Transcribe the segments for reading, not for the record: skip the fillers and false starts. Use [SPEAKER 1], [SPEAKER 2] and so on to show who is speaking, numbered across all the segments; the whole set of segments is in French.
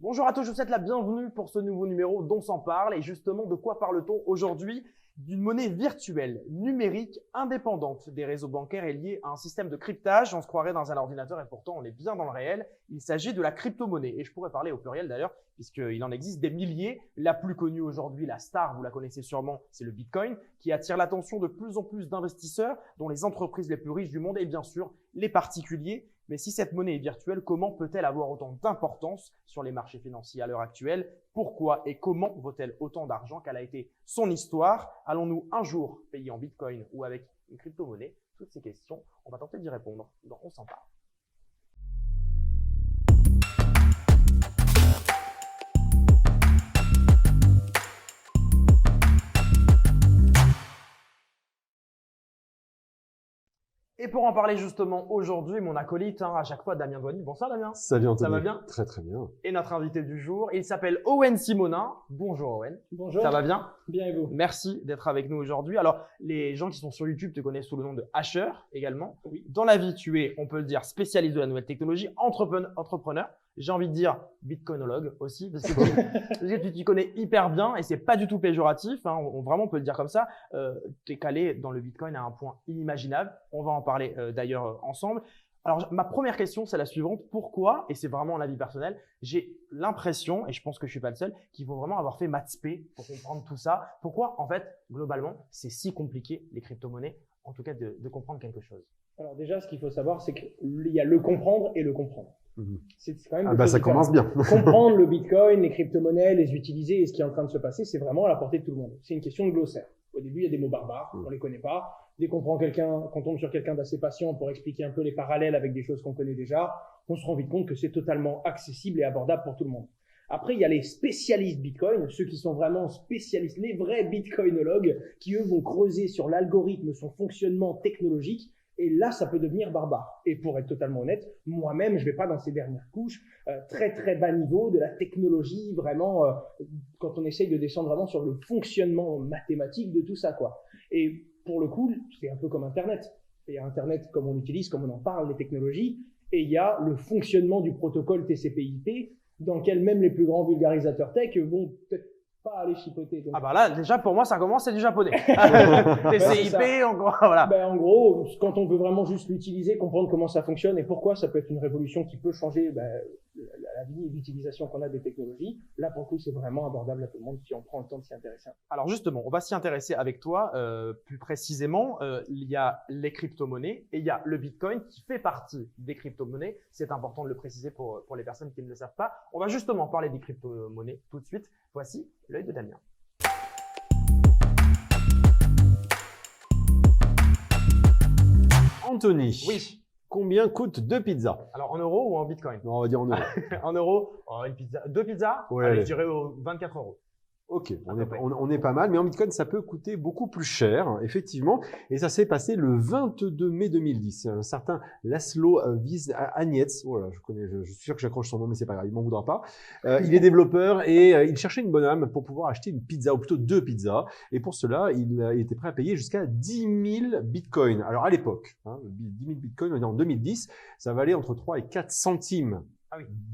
[SPEAKER 1] Bonjour à tous, je vous souhaite la bienvenue pour ce nouveau numéro d'On s'en parle. Et justement, de quoi parle-t-on aujourd'hui? D'une monnaie virtuelle, numérique, indépendante des réseaux bancaires et liée à un système de cryptage. On se croirait dans un ordinateur et pourtant on est bien dans le réel. Il s'agit de la crypto-monnaie. Et je pourrais parler au pluriel d'ailleurs, puisqu'il en existe des milliers. La plus connue aujourd'hui, la star, vous la connaissez sûrement, c'est le Bitcoin, qui attire l'attention de plus en plus d'investisseurs, dont les entreprises les plus riches du monde et bien sûr les particuliers. Mais si cette monnaie est virtuelle, comment peut-elle avoir autant d'importance sur les marchés financiers à l'heure actuelle? Pourquoi et comment vaut-elle autant d'argent? Quelle a été son histoire? Allons-nous un jour payer en Bitcoin ou avec une crypto-monnaie? Toutes ces questions, on va tenter d'y répondre dans On s'en parle. Et pour en parler justement aujourd'hui, mon acolyte, à chaque fois, Damien Douany. Bonsoir Damien.
[SPEAKER 2] Salut Anthony.
[SPEAKER 1] Ça va bien?
[SPEAKER 2] Très très bien.
[SPEAKER 1] Et notre invité du jour, il s'appelle Owen Simonin. Bonjour Owen.
[SPEAKER 3] Bonjour.
[SPEAKER 1] Ça va bien?
[SPEAKER 3] Bien et vous?
[SPEAKER 1] Merci d'être avec nous aujourd'hui. Alors, les gens qui sont sur YouTube te connaissent sous le nom de Hasher également.
[SPEAKER 3] Oui.
[SPEAKER 1] Dans la vie, tu es, on peut le dire, spécialiste de la nouvelle technologie, entrepreneur. J'ai envie de dire bitcoinologue aussi, parce que tu t'y connais hyper bien et c'est pas du tout péjoratif. Vraiment, on peut le dire comme ça. Tu es calé dans le Bitcoin à un point inimaginable. On va en parler d'ailleurs ensemble. Alors, ma première question, c'est la suivante. Pourquoi, et c'est vraiment un avis personnel, j'ai l'impression, et je pense que je suis pas le seul, qu'il faut vraiment avoir fait maths spé pour comprendre tout ça. Pourquoi, en fait, globalement, c'est si compliqué, les crypto-monnaies, en tout cas, de comprendre quelque chose?
[SPEAKER 3] Alors déjà, ce qu'il faut savoir, c'est qu'il y a le comprendre et le comprendre. C'est quand même
[SPEAKER 2] Ça commence bien.
[SPEAKER 3] Comprendre le Bitcoin, les crypto-monnaies, les utiliser et ce qui est en train de se passer, c'est vraiment à la portée de tout le monde. C'est une question de glossaire. Au début, il y a des mots barbares, on les connaît pas. Dès qu'on tombe sur quelqu'un d'assez patient pour expliquer un peu les parallèles avec des choses qu'on connaît déjà, on se rend vite compte que c'est totalement accessible et abordable pour tout le monde. Après, il y a les spécialistes Bitcoin, ceux qui sont vraiment spécialistes, les vrais bitcoinologues, qui eux vont creuser sur l'algorithme, son fonctionnement technologique. Et là, ça peut devenir barbare. Et pour être totalement honnête, moi-même, je vais pas dans ces dernières couches, très très bas niveau de la technologie, vraiment, quand on essaye de descendre vraiment sur le fonctionnement mathématique de tout ça, quoi. Et pour le coup, c'est un peu comme Internet. Il y a Internet comme on l'utilise, comme on en parle, les technologies, et il y a le fonctionnement du protocole TCP/IP, dans lequel même les plus grands vulgarisateurs tech vont peut-être pas aller chipoter. Donc...
[SPEAKER 1] Ah bah là, déjà, pour moi, ça commence, c'est du japonais. TCP, en gros, voilà.
[SPEAKER 3] En gros, quand on veut vraiment juste l'utiliser, comprendre comment ça fonctionne et pourquoi ça peut être une révolution qui peut changer la vie et l'utilisation qu'on a des technologies, là, pour le coup, c'est vraiment abordable à tout le monde si on prend le temps de s'y intéresser.
[SPEAKER 1] Alors justement, on va s'y intéresser avec toi plus précisément. Il y a les crypto-monnaies et il y a le Bitcoin qui fait partie des crypto-monnaies. C'est important de le préciser pour les personnes qui ne le savent pas. On va justement parler des crypto-monnaies tout de suite. Voici l'œil de Damien.
[SPEAKER 2] Anthony.
[SPEAKER 1] Oui.
[SPEAKER 2] Combien coûtent 2 pizzas?
[SPEAKER 1] Alors en euros ou en Bitcoin?
[SPEAKER 2] Non, on va dire en euros.
[SPEAKER 1] En euros, une pizza, 2 pizzas,
[SPEAKER 2] Ouais,
[SPEAKER 1] allez,
[SPEAKER 2] allez.
[SPEAKER 1] je dirais 24 euros.
[SPEAKER 2] Ok, on est pas mal, mais en Bitcoin, ça peut coûter beaucoup plus cher, effectivement. Et ça s'est passé le 22 mai 2010. Un certain Laszlo Agnetz, voilà, je suis sûr que j'accroche son nom, mais c'est pas grave, il m'en voudra pas. Il est développeur et il cherchait une bonne âme pour pouvoir acheter une pizza, ou plutôt 2 pizzas. Et pour cela, il était prêt à payer jusqu'à 10 000 bitcoins. Alors à l'époque, 10 000 bitcoins, on est en 2010, ça valait entre 3 et 4 centimes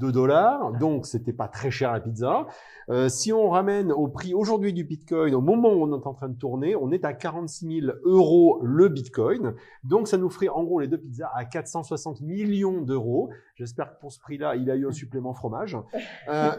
[SPEAKER 2] de dollars, donc c'était pas très cher la pizza. Si on ramène au prix aujourd'hui du Bitcoin, au moment où on est en train de tourner, on est à 46 000 € le Bitcoin. Donc ça nous ferait en gros les 2 pizzas à 460 millions d'euros. J'espère que pour ce prix-là, il a eu un supplément fromage.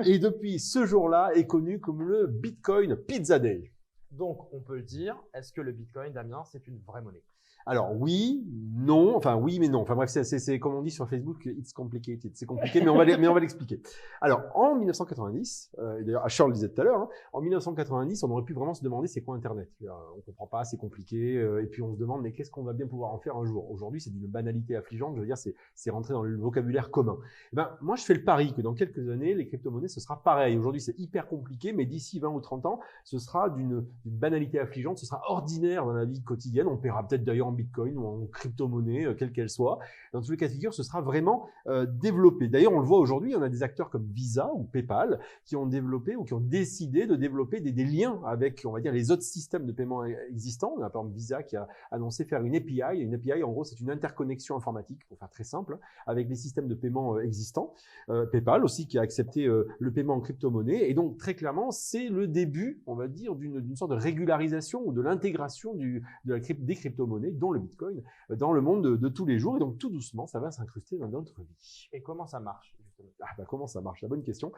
[SPEAKER 2] Et depuis ce jour-là est connu comme le Bitcoin Pizza Day.
[SPEAKER 1] Donc on peut le dire, est-ce que le Bitcoin, Damien, c'est une vraie monnaie?
[SPEAKER 2] Alors oui, non, enfin oui mais non. Enfin bref, c'est comme on dit sur Facebook, it's complicated. C'est compliqué, mais on va l'expliquer. Alors en 1990, et d'ailleurs Charles le disait tout à l'heure, en 1990, on aurait pu vraiment se demander c'est quoi Internet. On comprend pas, c'est compliqué, et puis on se demande mais qu'est-ce qu'on va bien pouvoir en faire un jour. Aujourd'hui, c'est d'une banalité affligeante. Je veux dire, c'est rentré dans le vocabulaire commun. Moi, je fais le pari que dans quelques années, les crypto-monnaies, ce sera pareil. Aujourd'hui, c'est hyper compliqué, mais d'ici 20 ou 30 ans, ce sera d'une banalité affligeante. Ce sera ordinaire dans la vie quotidienne. On paiera peut-être d'ailleurs Bitcoin ou en crypto-monnaie, quelle qu'elle soit. Dans tous les cas de figure, ce sera vraiment développé. D'ailleurs, on le voit aujourd'hui, on a des acteurs comme Visa ou PayPal qui ont développé ou qui ont décidé de développer des liens avec, on va dire, les autres systèmes de paiement existants. On a par exemple Visa qui a annoncé faire une API. Une API, en gros, c'est une interconnexion informatique, pour faire très simple, avec les systèmes de paiement existants. PayPal aussi qui a accepté le paiement en crypto-monnaie. Et donc, très clairement, c'est le début, on va dire, d'une sorte de régularisation ou de l'intégration des crypto-monnaies, dont le Bitcoin, dans le monde de tous les jours. Et donc, tout doucement, ça va s'incruster dans notre vie.
[SPEAKER 1] Et comment ça marche justement?
[SPEAKER 2] Comment ça marche? La bonne question.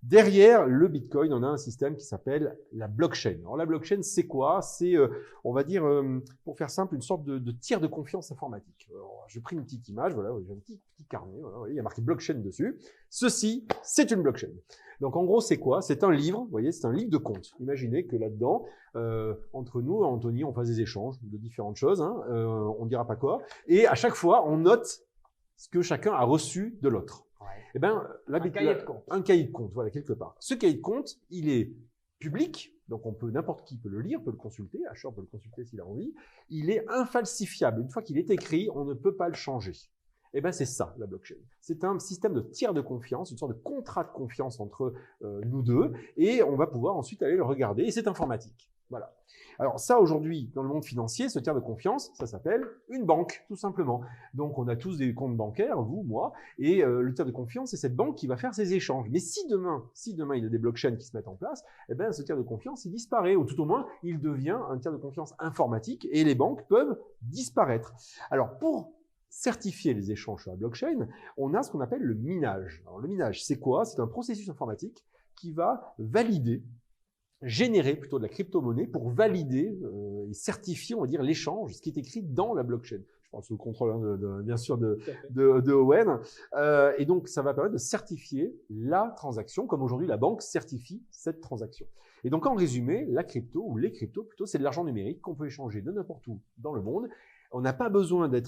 [SPEAKER 2] Derrière le Bitcoin, on a un système qui s'appelle la blockchain. Alors la blockchain, c'est quoi? C'est, on va dire, pour faire simple, une sorte de tiers de confiance informatique. Alors, je pris une petite image, voilà, j'ai un petit carnet, voilà, il y a marqué blockchain dessus. Ceci, c'est une blockchain. Donc en gros, c'est quoi? C'est un livre, vous voyez, c'est un livre de compte. Imaginez que là-dedans, entre nous, Anthony, on fasse des échanges de différentes choses, hein, on ne dira pas quoi, et à chaque fois, on note ce que chacun a reçu de l'autre.
[SPEAKER 1] Ouais.
[SPEAKER 2] Eh ben,
[SPEAKER 1] Un cahier de compte.
[SPEAKER 2] Un cahier de compte, voilà, quelque part. Ce cahier de compte, il est public, donc n'importe qui peut le lire, peut le consulter, Asher peut le consulter s'il a envie. Il est infalsifiable. Une fois qu'il est écrit, on ne peut pas le changer. Eh ben, c'est ça, la blockchain. C'est un système de tiers de confiance, une sorte de contrat de confiance entre nous deux, et on va pouvoir ensuite aller le regarder, et c'est informatique. Voilà. Alors ça, aujourd'hui, dans le monde financier, ce tiers de confiance, ça s'appelle une banque, tout simplement. Donc, on a tous des comptes bancaires, vous, moi, et le tiers de confiance, c'est cette banque qui va faire ces échanges. Mais si demain, il y a des blockchains qui se mettent en place, eh ben, ce tiers de confiance, il disparaît, ou tout au moins, il devient un tiers de confiance informatique, et les banques peuvent disparaître. Alors, pour certifier les échanges sur la blockchain, on a ce qu'on appelle le minage. Alors, le minage, c'est quoi? C'est un processus informatique qui va générer plutôt de la crypto-monnaie pour valider et certifier, on va dire, l'échange, ce qui est écrit dans la blockchain. Je pense sous le contrôle, hein, bien sûr, de Owen. Et donc, ça va permettre de certifier la transaction, comme aujourd'hui la banque certifie cette transaction. Et donc, en résumé, la crypto, ou les cryptos plutôt, c'est de l'argent numérique qu'on peut échanger de n'importe où dans le monde. On n'a pas besoin de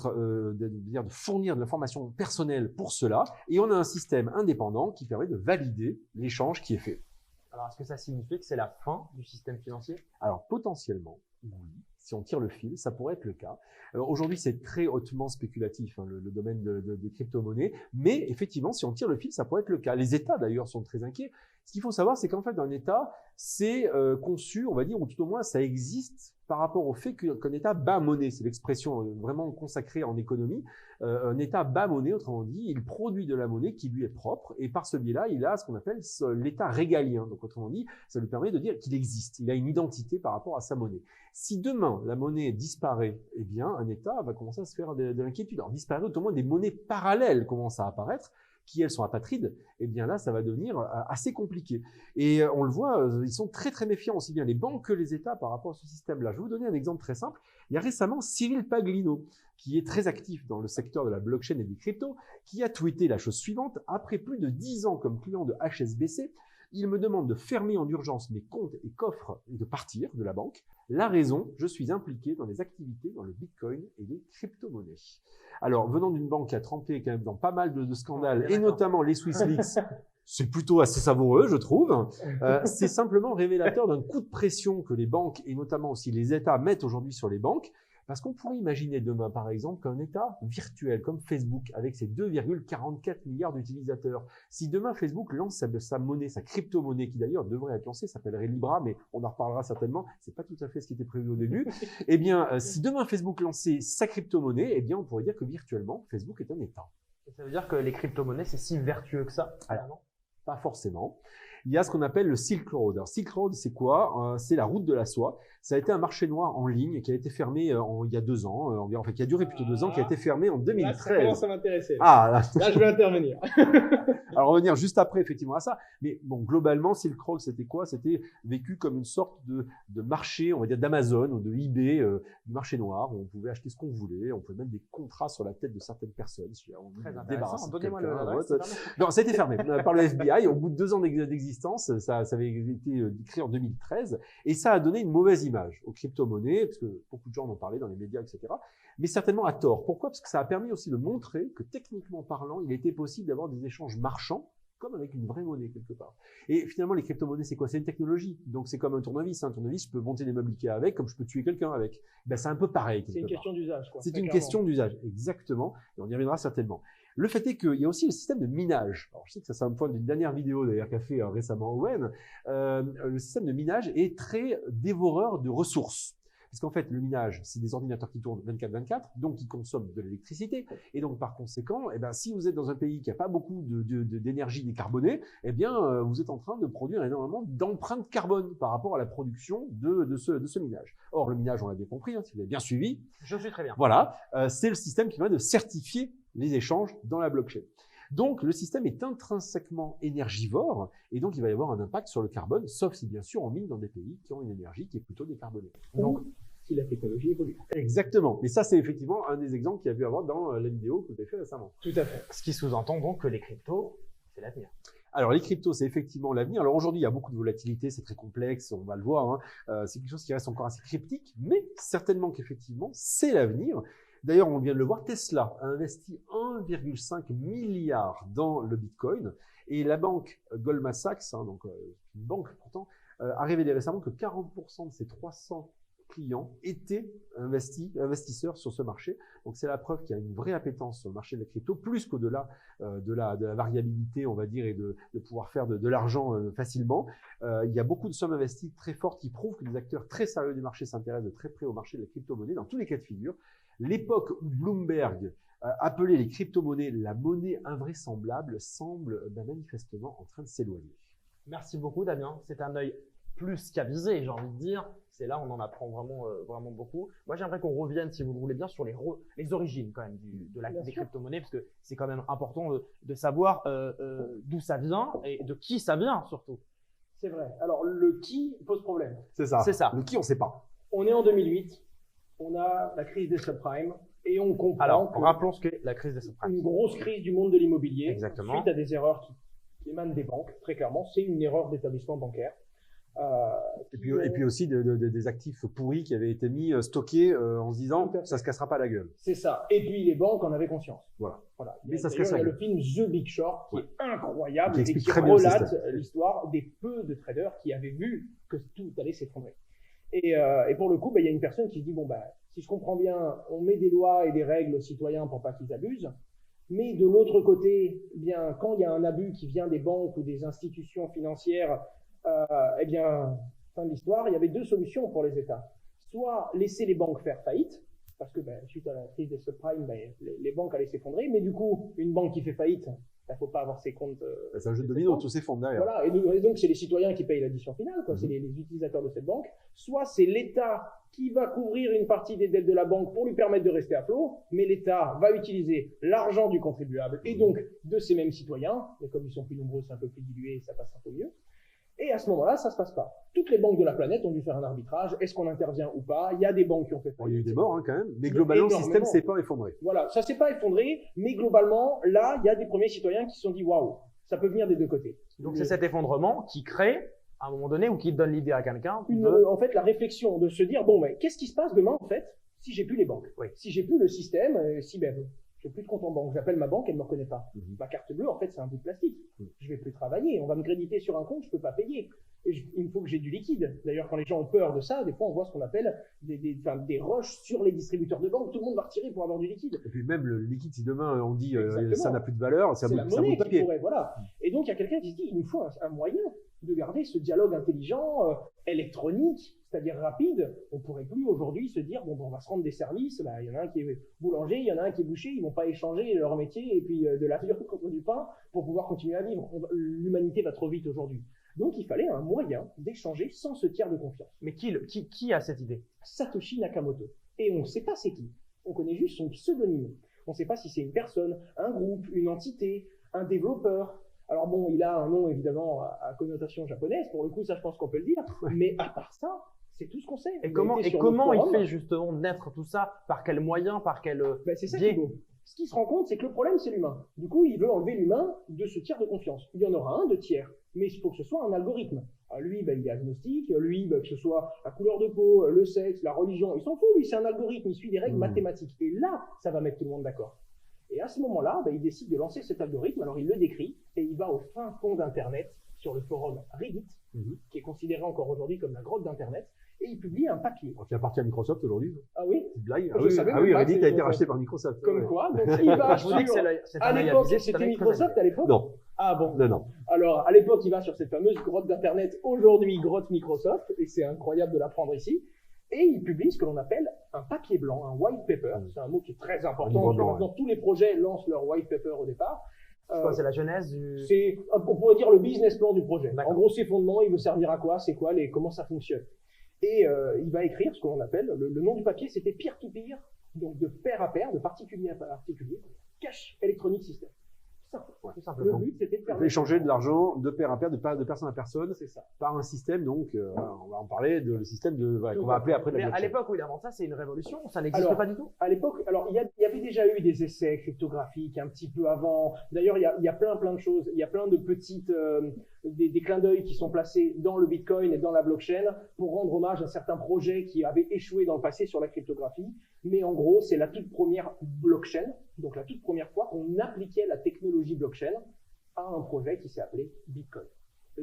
[SPEAKER 2] fournir de l'information personnelle pour cela. Et on a un système indépendant qui permet de valider l'échange qui est fait.
[SPEAKER 1] Alors, est-ce que ça signifie que c'est la fin du système financier?
[SPEAKER 2] Alors, potentiellement, oui. Si on tire le fil, ça pourrait être le cas. Aujourd'hui, c'est très hautement spéculatif, hein, le domaine des crypto-monnaies. Mais effectivement, si on tire le fil, ça pourrait être le cas. Les États, d'ailleurs, sont très inquiets. Ce qu'il faut savoir, c'est qu'en fait, un État, c'est conçu, on va dire, ou tout au moins, ça existe par rapport au fait qu'un État bat monnaie. C'est l'expression vraiment consacrée en économie. Un État bat monnaie, autrement dit, il produit de la monnaie qui lui est propre. Et par ce biais-là, il a ce qu'on appelle l'État régalien. Donc, autrement dit, ça lui permet de dire qu'il existe. Il a une identité par rapport à sa monnaie. Si demain, la monnaie disparaît, eh bien, un État va commencer à se faire de l'inquiétude. Alors, disparaît, au moins, des monnaies parallèles commencent à apparaître, qui elles sont apatrides, eh bien là, ça va devenir assez compliqué. Et on le voit, ils sont très très méfiants, aussi bien les banques que les États par rapport à ce système-là. Je vais vous donner un exemple très simple. Il y a récemment Cyril Paglino, qui est très actif dans le secteur de la blockchain et des cryptos, qui a tweeté la chose suivante. Après plus de 10 ans comme client de HSBC, il me demande de fermer en urgence mes comptes et coffres et de partir de la banque. La raison, je suis impliqué dans les activités dans le Bitcoin et les crypto-monnaies. Alors, venant d'une banque qui a trempé quand même dans pas mal de scandales, et notamment les SwissLeaks, c'est plutôt assez savoureux, je trouve. C'est simplement révélateur d'un coup de pression que les banques, et notamment aussi les États, mettent aujourd'hui sur les banques. Parce qu'on pourrait imaginer demain, par exemple, qu'un État virtuel comme Facebook, avec ses 2,44 milliards d'utilisateurs, si demain Facebook lance sa monnaie, sa crypto-monnaie, qui d'ailleurs devrait être lancée, s'appellerait Libra, mais on en reparlera certainement, c'est pas tout à fait ce qui était prévu au début, eh bien, si demain Facebook lançait sa crypto-monnaie, eh bien, on pourrait dire que virtuellement, Facebook est un État.
[SPEAKER 1] Et ça veut dire que les crypto-monnaies, c'est si vertueux que ça?
[SPEAKER 2] Alors, pas forcément. Il y a ce qu'on appelle le Silk Road. Alors, Silk Road, c'est quoi? C'est la route de la soie. Ça a été un marché noir en ligne qui a été fermé il y a 2 ans, environ, enfin qui a duré plutôt 2 ans, qui a été fermé en 2013.
[SPEAKER 3] Là, ça commence à m'intéresser.
[SPEAKER 2] Ah,
[SPEAKER 3] là, je vais intervenir.
[SPEAKER 2] Alors, revenir juste après, effectivement, à ça. Mais bon, globalement, Silk Road, c'était quoi? C'était vécu comme une sorte de marché, on va dire, d'Amazon ou de eBay, du marché noir, où on pouvait acheter ce qu'on voulait, on pouvait mettre des contrats sur la tête de certaines personnes.
[SPEAKER 1] Très intéressant. Donnez-moi le
[SPEAKER 2] Non, ça a été fermé par le FBI. Au bout de 2 ans d'existence, ça avait été créé en 2013, et ça a donné une mauvaise image aux crypto-monnaies, parce que beaucoup de gens en ont parlé dans les médias, etc. Mais certainement à tort. Pourquoi? Parce que ça a permis aussi de montrer que techniquement parlant, il était possible d'avoir des échanges marchands comme avec une vraie monnaie quelque part. Et finalement, les crypto-monnaies, c'est quoi? C'est une technologie. Donc, c'est comme un tournevis. Un tournevis, je peux monter des meubles Ikea avec, comme je peux tuer quelqu'un avec. Ben, c'est un peu pareil.
[SPEAKER 3] C'est une question d'usage, quoi.
[SPEAKER 2] C'est
[SPEAKER 3] très
[SPEAKER 2] une
[SPEAKER 3] clairement.
[SPEAKER 2] question d'usage, exactement. Et on y reviendra certainement. Le fait est qu'il y a aussi le système de minage. Alors, je sais que ça, c'est un point d'une dernière vidéo d'ailleurs qu'a fait récemment Owen. Le système de minage est très dévoreur de ressources. Parce qu'en fait, le minage, c'est des ordinateurs qui tournent 24/24, donc qui consomment de l'électricité. Et donc, par conséquent, eh ben, si vous êtes dans un pays qui n'a pas beaucoup d'énergie décarbonée, eh bien, vous êtes en train de produire énormément d'empreintes carbone par rapport à la production de ce minage. Or, le minage, on l'a bien compris, hein, si vous avez bien suivi.
[SPEAKER 1] Je suis très bien.
[SPEAKER 2] Voilà, c'est le système qui permet de certifier les échanges dans la blockchain. Donc, le système est intrinsèquement énergivore et donc il va y avoir un impact sur le carbone, sauf si bien sûr on mine dans des pays qui ont une énergie qui est plutôt décarbonée.
[SPEAKER 3] Donc, si la technologie évolue.
[SPEAKER 2] Exactement. Mais ça, c'est effectivement un des exemples qu'il y a pu avoir dans la vidéo que vous avez fait récemment.
[SPEAKER 3] Tout à fait.
[SPEAKER 1] Ce qui sous-entend donc que les cryptos, c'est l'avenir.
[SPEAKER 2] Alors, les cryptos, c'est effectivement l'avenir. Alors, aujourd'hui, il y a beaucoup de volatilité, c'est très complexe, on va le voir. Hein. C'est quelque chose qui reste encore assez cryptique, mais certainement qu'effectivement, c'est l'avenir. D'ailleurs, on vient de le voir, Tesla a investi 1,5 milliard dans le Bitcoin et la banque Goldman Sachs, hein, donc une banque pourtant, a révélé récemment que 40% de ses 300 clients étaient investisseurs sur ce marché. Donc, c'est la preuve qu'il y a une vraie appétence sur le marché de la crypto, plus qu'au-delà de la variabilité, on va dire, et de pouvoir faire de l'argent facilement. Il y a beaucoup de sommes investies très fortes qui prouvent que des acteurs très sérieux du marché s'intéressent de très près au marché de la crypto-monnaie dans tous les cas de figure. L'époque où Bloomberg appelait les crypto-monnaies la monnaie invraisemblable semble manifestement en train de s'éloigner.
[SPEAKER 1] Merci beaucoup, Damien. C'est un œil plus qu'avisé, j'ai envie de dire. C'est là où on en apprend vraiment beaucoup. Moi, j'aimerais qu'on revienne, si vous le voulez bien, sur les origines quand même des crypto-monnaies, parce que c'est quand même important de savoir d'où ça vient et de qui ça vient surtout.
[SPEAKER 3] C'est vrai. Alors, le qui pose problème.
[SPEAKER 2] C'est ça.
[SPEAKER 1] C'est ça.
[SPEAKER 2] Le qui, on ne sait pas.
[SPEAKER 3] On est en 2008. On a la crise des subprimes et on comprend
[SPEAKER 1] Alors,
[SPEAKER 3] que
[SPEAKER 1] rappelons ce qu'est la crise des subprimes.
[SPEAKER 3] une grosse crise du monde de l'immobilier
[SPEAKER 1] Exactement.
[SPEAKER 3] suite à des erreurs qui émanent des banques. Très clairement, c'est une erreur d'établissement bancaire.
[SPEAKER 2] Et puis aussi des actifs pourris qui avaient été stockés en se disant ça se cassera pas la gueule.
[SPEAKER 3] C'est ça. Et puis les banques en avaient conscience.
[SPEAKER 2] Voilà.
[SPEAKER 3] Il
[SPEAKER 2] Mais ça se casse
[SPEAKER 3] y a
[SPEAKER 2] la
[SPEAKER 3] le
[SPEAKER 2] gueule.
[SPEAKER 3] film The Big Short qui est incroyable
[SPEAKER 2] Qui
[SPEAKER 3] et
[SPEAKER 2] explique
[SPEAKER 3] qui
[SPEAKER 2] très bien le
[SPEAKER 3] relate
[SPEAKER 2] système.
[SPEAKER 3] l'histoire des peu de traders qui avaient vu que tout allait s'effondrer. Et pour le coup, il y a une personne qui se dit bon si je comprends bien, on met des lois et des règles aux citoyens pour pas qu'ils abusent. Mais de l'autre côté, eh bien, quand il y a un abus qui vient des banques ou des institutions financières, eh bien, fin de l'histoire, il y avait deux solutions pour les États. Soit laisser les banques faire faillite, parce que suite à la crise des subprimes, les banques allaient s'effondrer, mais du coup, une banque qui fait faillite, il ne faut pas avoir ses comptes.
[SPEAKER 2] C'est un jeu de domino, tout s'effondre derrière.
[SPEAKER 3] Voilà, et donc c'est les citoyens qui payent l'addition finale, quoi. C'est les utilisateurs de cette banque. Soit c'est l'État qui va couvrir une partie des dettes de la banque pour lui permettre de rester à flot, mais l'État va utiliser l'argent du contribuable et donc de ces mêmes citoyens, mais comme ils sont plus nombreux, c'est un peu plus dilué, ça passe un peu mieux. Et à ce moment-là, ça se passe pas. Toutes les banques de la planète ont dû faire un arbitrage. Est-ce qu'on intervient ou pas? Il y a des banques qui ont fait faillite.
[SPEAKER 2] Il y a eu des morts quand même, mais globalement, le système s'est pas effondré.
[SPEAKER 3] Voilà, ça s'est pas effondré, mais globalement, là, il y a des premiers citoyens qui se sont dit waouh, ça peut venir des deux côtés.
[SPEAKER 1] Donc c'est cet effondrement qui crée, à un moment donné, ou qui donne l'idée à quelqu'un
[SPEAKER 3] en fait, la réflexion de se dire bon, mais qu'est-ce qui se passe demain en fait si j'ai plus les banques, si j'ai plus le système, si j'ai plus de compte en banque, j'appelle ma banque, elle me reconnaît pas. Ma carte bleue, en fait, c'est un bout de plastique. Je vais plus travailler, on va me créditer sur un compte, je peux pas payer. Et il faut que j'ai du liquide. D'ailleurs, quand les gens ont peur de ça, des fois, on voit ce qu'on appelle des rushs sur les distributeurs de banque. Tout le monde va retirer pour avoir du liquide.
[SPEAKER 2] Et puis même le liquide, si demain on dit ça n'a plus de valeur, c'est
[SPEAKER 3] la monnaie qui pourrait, voilà. Et donc, il y a quelqu'un qui se dit, il nous faut un moyen de garder ce dialogue intelligent, électronique, c'est-à-dire rapide. On pourrait plus aujourd'hui se dire, bon, on va se rendre des services. Il y en a un qui est boulanger, il y en a un qui est boucher. Ils vont pas échanger leur métier et puis de la viande contre du pain pour pouvoir continuer à vivre. L'humanité va trop vite aujourd'hui. Donc, il fallait un moyen d'échanger sans ce tiers de confiance.
[SPEAKER 1] Mais qui a cette idée?
[SPEAKER 3] Satoshi Nakamoto. Et on ne sait pas c'est qui. On connaît juste son pseudonyme. On ne sait pas si c'est une personne, un groupe, une entité, un développeur. Alors bon, il a un nom évidemment à connotation japonaise. Pour le coup, ça, je pense qu'on peut le dire. Mais à part ça, c'est tout ce qu'on sait.
[SPEAKER 1] Et comment il fait justement naître tout ça? Par quels moyens? Par quel
[SPEAKER 3] c'est ça qui est beau. Ce qui se rend compte, c'est que le problème, c'est l'humain. Du coup, il veut enlever l'humain de ce tiers de confiance. Il y en aura un de tiers, mais il faut que ce soit un algorithme. Lui, il est agnostique. Lui, que ce soit la couleur de peau, le sexe, la religion, il s'en fout. Lui, c'est un algorithme. Il suit des règles mathématiques. Et là, ça va mettre tout le monde d'accord. Et à ce moment-là, il décide de lancer cet algorithme. Alors, il le décrit et il va au fin fond d'Internet, sur le forum Reddit, qui est considéré encore aujourd'hui comme la grotte d'Internet, et il publie un papier.
[SPEAKER 2] Qui appartient à Microsoft aujourd'hui.
[SPEAKER 3] Ah oui?
[SPEAKER 2] C'est une blague.
[SPEAKER 3] Je savais même pas que
[SPEAKER 2] Reddit
[SPEAKER 3] c'était
[SPEAKER 2] a été
[SPEAKER 3] Microsoft.
[SPEAKER 2] racheté par Microsoft.
[SPEAKER 3] Comme quoi, donc il va
[SPEAKER 1] Je vous dis que
[SPEAKER 3] sur...
[SPEAKER 1] c'est
[SPEAKER 3] À
[SPEAKER 1] un
[SPEAKER 3] l'époque,
[SPEAKER 1] avis,
[SPEAKER 3] c'était Microsoft à l'époque?
[SPEAKER 2] Non,
[SPEAKER 3] Ah bon.
[SPEAKER 2] non.
[SPEAKER 3] Alors, à l'époque, il va sur cette fameuse grotte d'Internet, aujourd'hui grotte Microsoft, et c'est incroyable de l'apprendre ici. Et il publie ce que l'on appelle un papier blanc, un white paper. C'est un mot qui est très important, parce que maintenant tous les projets lancent leur white paper au départ.
[SPEAKER 1] C'est la genèse du...
[SPEAKER 3] C'est, on pourrait dire, le business plan du projet.
[SPEAKER 1] D'accord.
[SPEAKER 3] En gros, ses fondements, il veut servir à quoi, c'est quoi, comment ça fonctionne. Et il va écrire ce qu'on appelle, le nom du papier, c'était peer-to-peer, donc de pair à pair, de particulier à particulier, cash electronic system. Simple.
[SPEAKER 2] Tout
[SPEAKER 3] Le but, c'était de faire
[SPEAKER 2] échanger de l'argent de pair à pair, de personne à personne,
[SPEAKER 3] c'est ça.
[SPEAKER 2] par un système, donc, on va en parler, le système qu'on va appeler après
[SPEAKER 1] Mais
[SPEAKER 2] la
[SPEAKER 1] à
[SPEAKER 2] blockchain.
[SPEAKER 1] l'époque où il invente ça, c'est une révolution, ça n'existe
[SPEAKER 3] Alors,
[SPEAKER 1] pas du tout.
[SPEAKER 3] À l'époque, alors il y avait déjà eu des essais cryptographiques un petit peu avant. D'ailleurs, il y a plein de choses. Il y a plein de petites des clins d'œil qui sont placés dans le Bitcoin et dans la blockchain pour rendre hommage à certains projets qui avaient échoué dans le passé sur la cryptographie. Mais en gros, c'est la toute première blockchain, donc la toute première fois qu'on appliquait la technologie blockchain à un projet qui s'est appelé Bitcoin.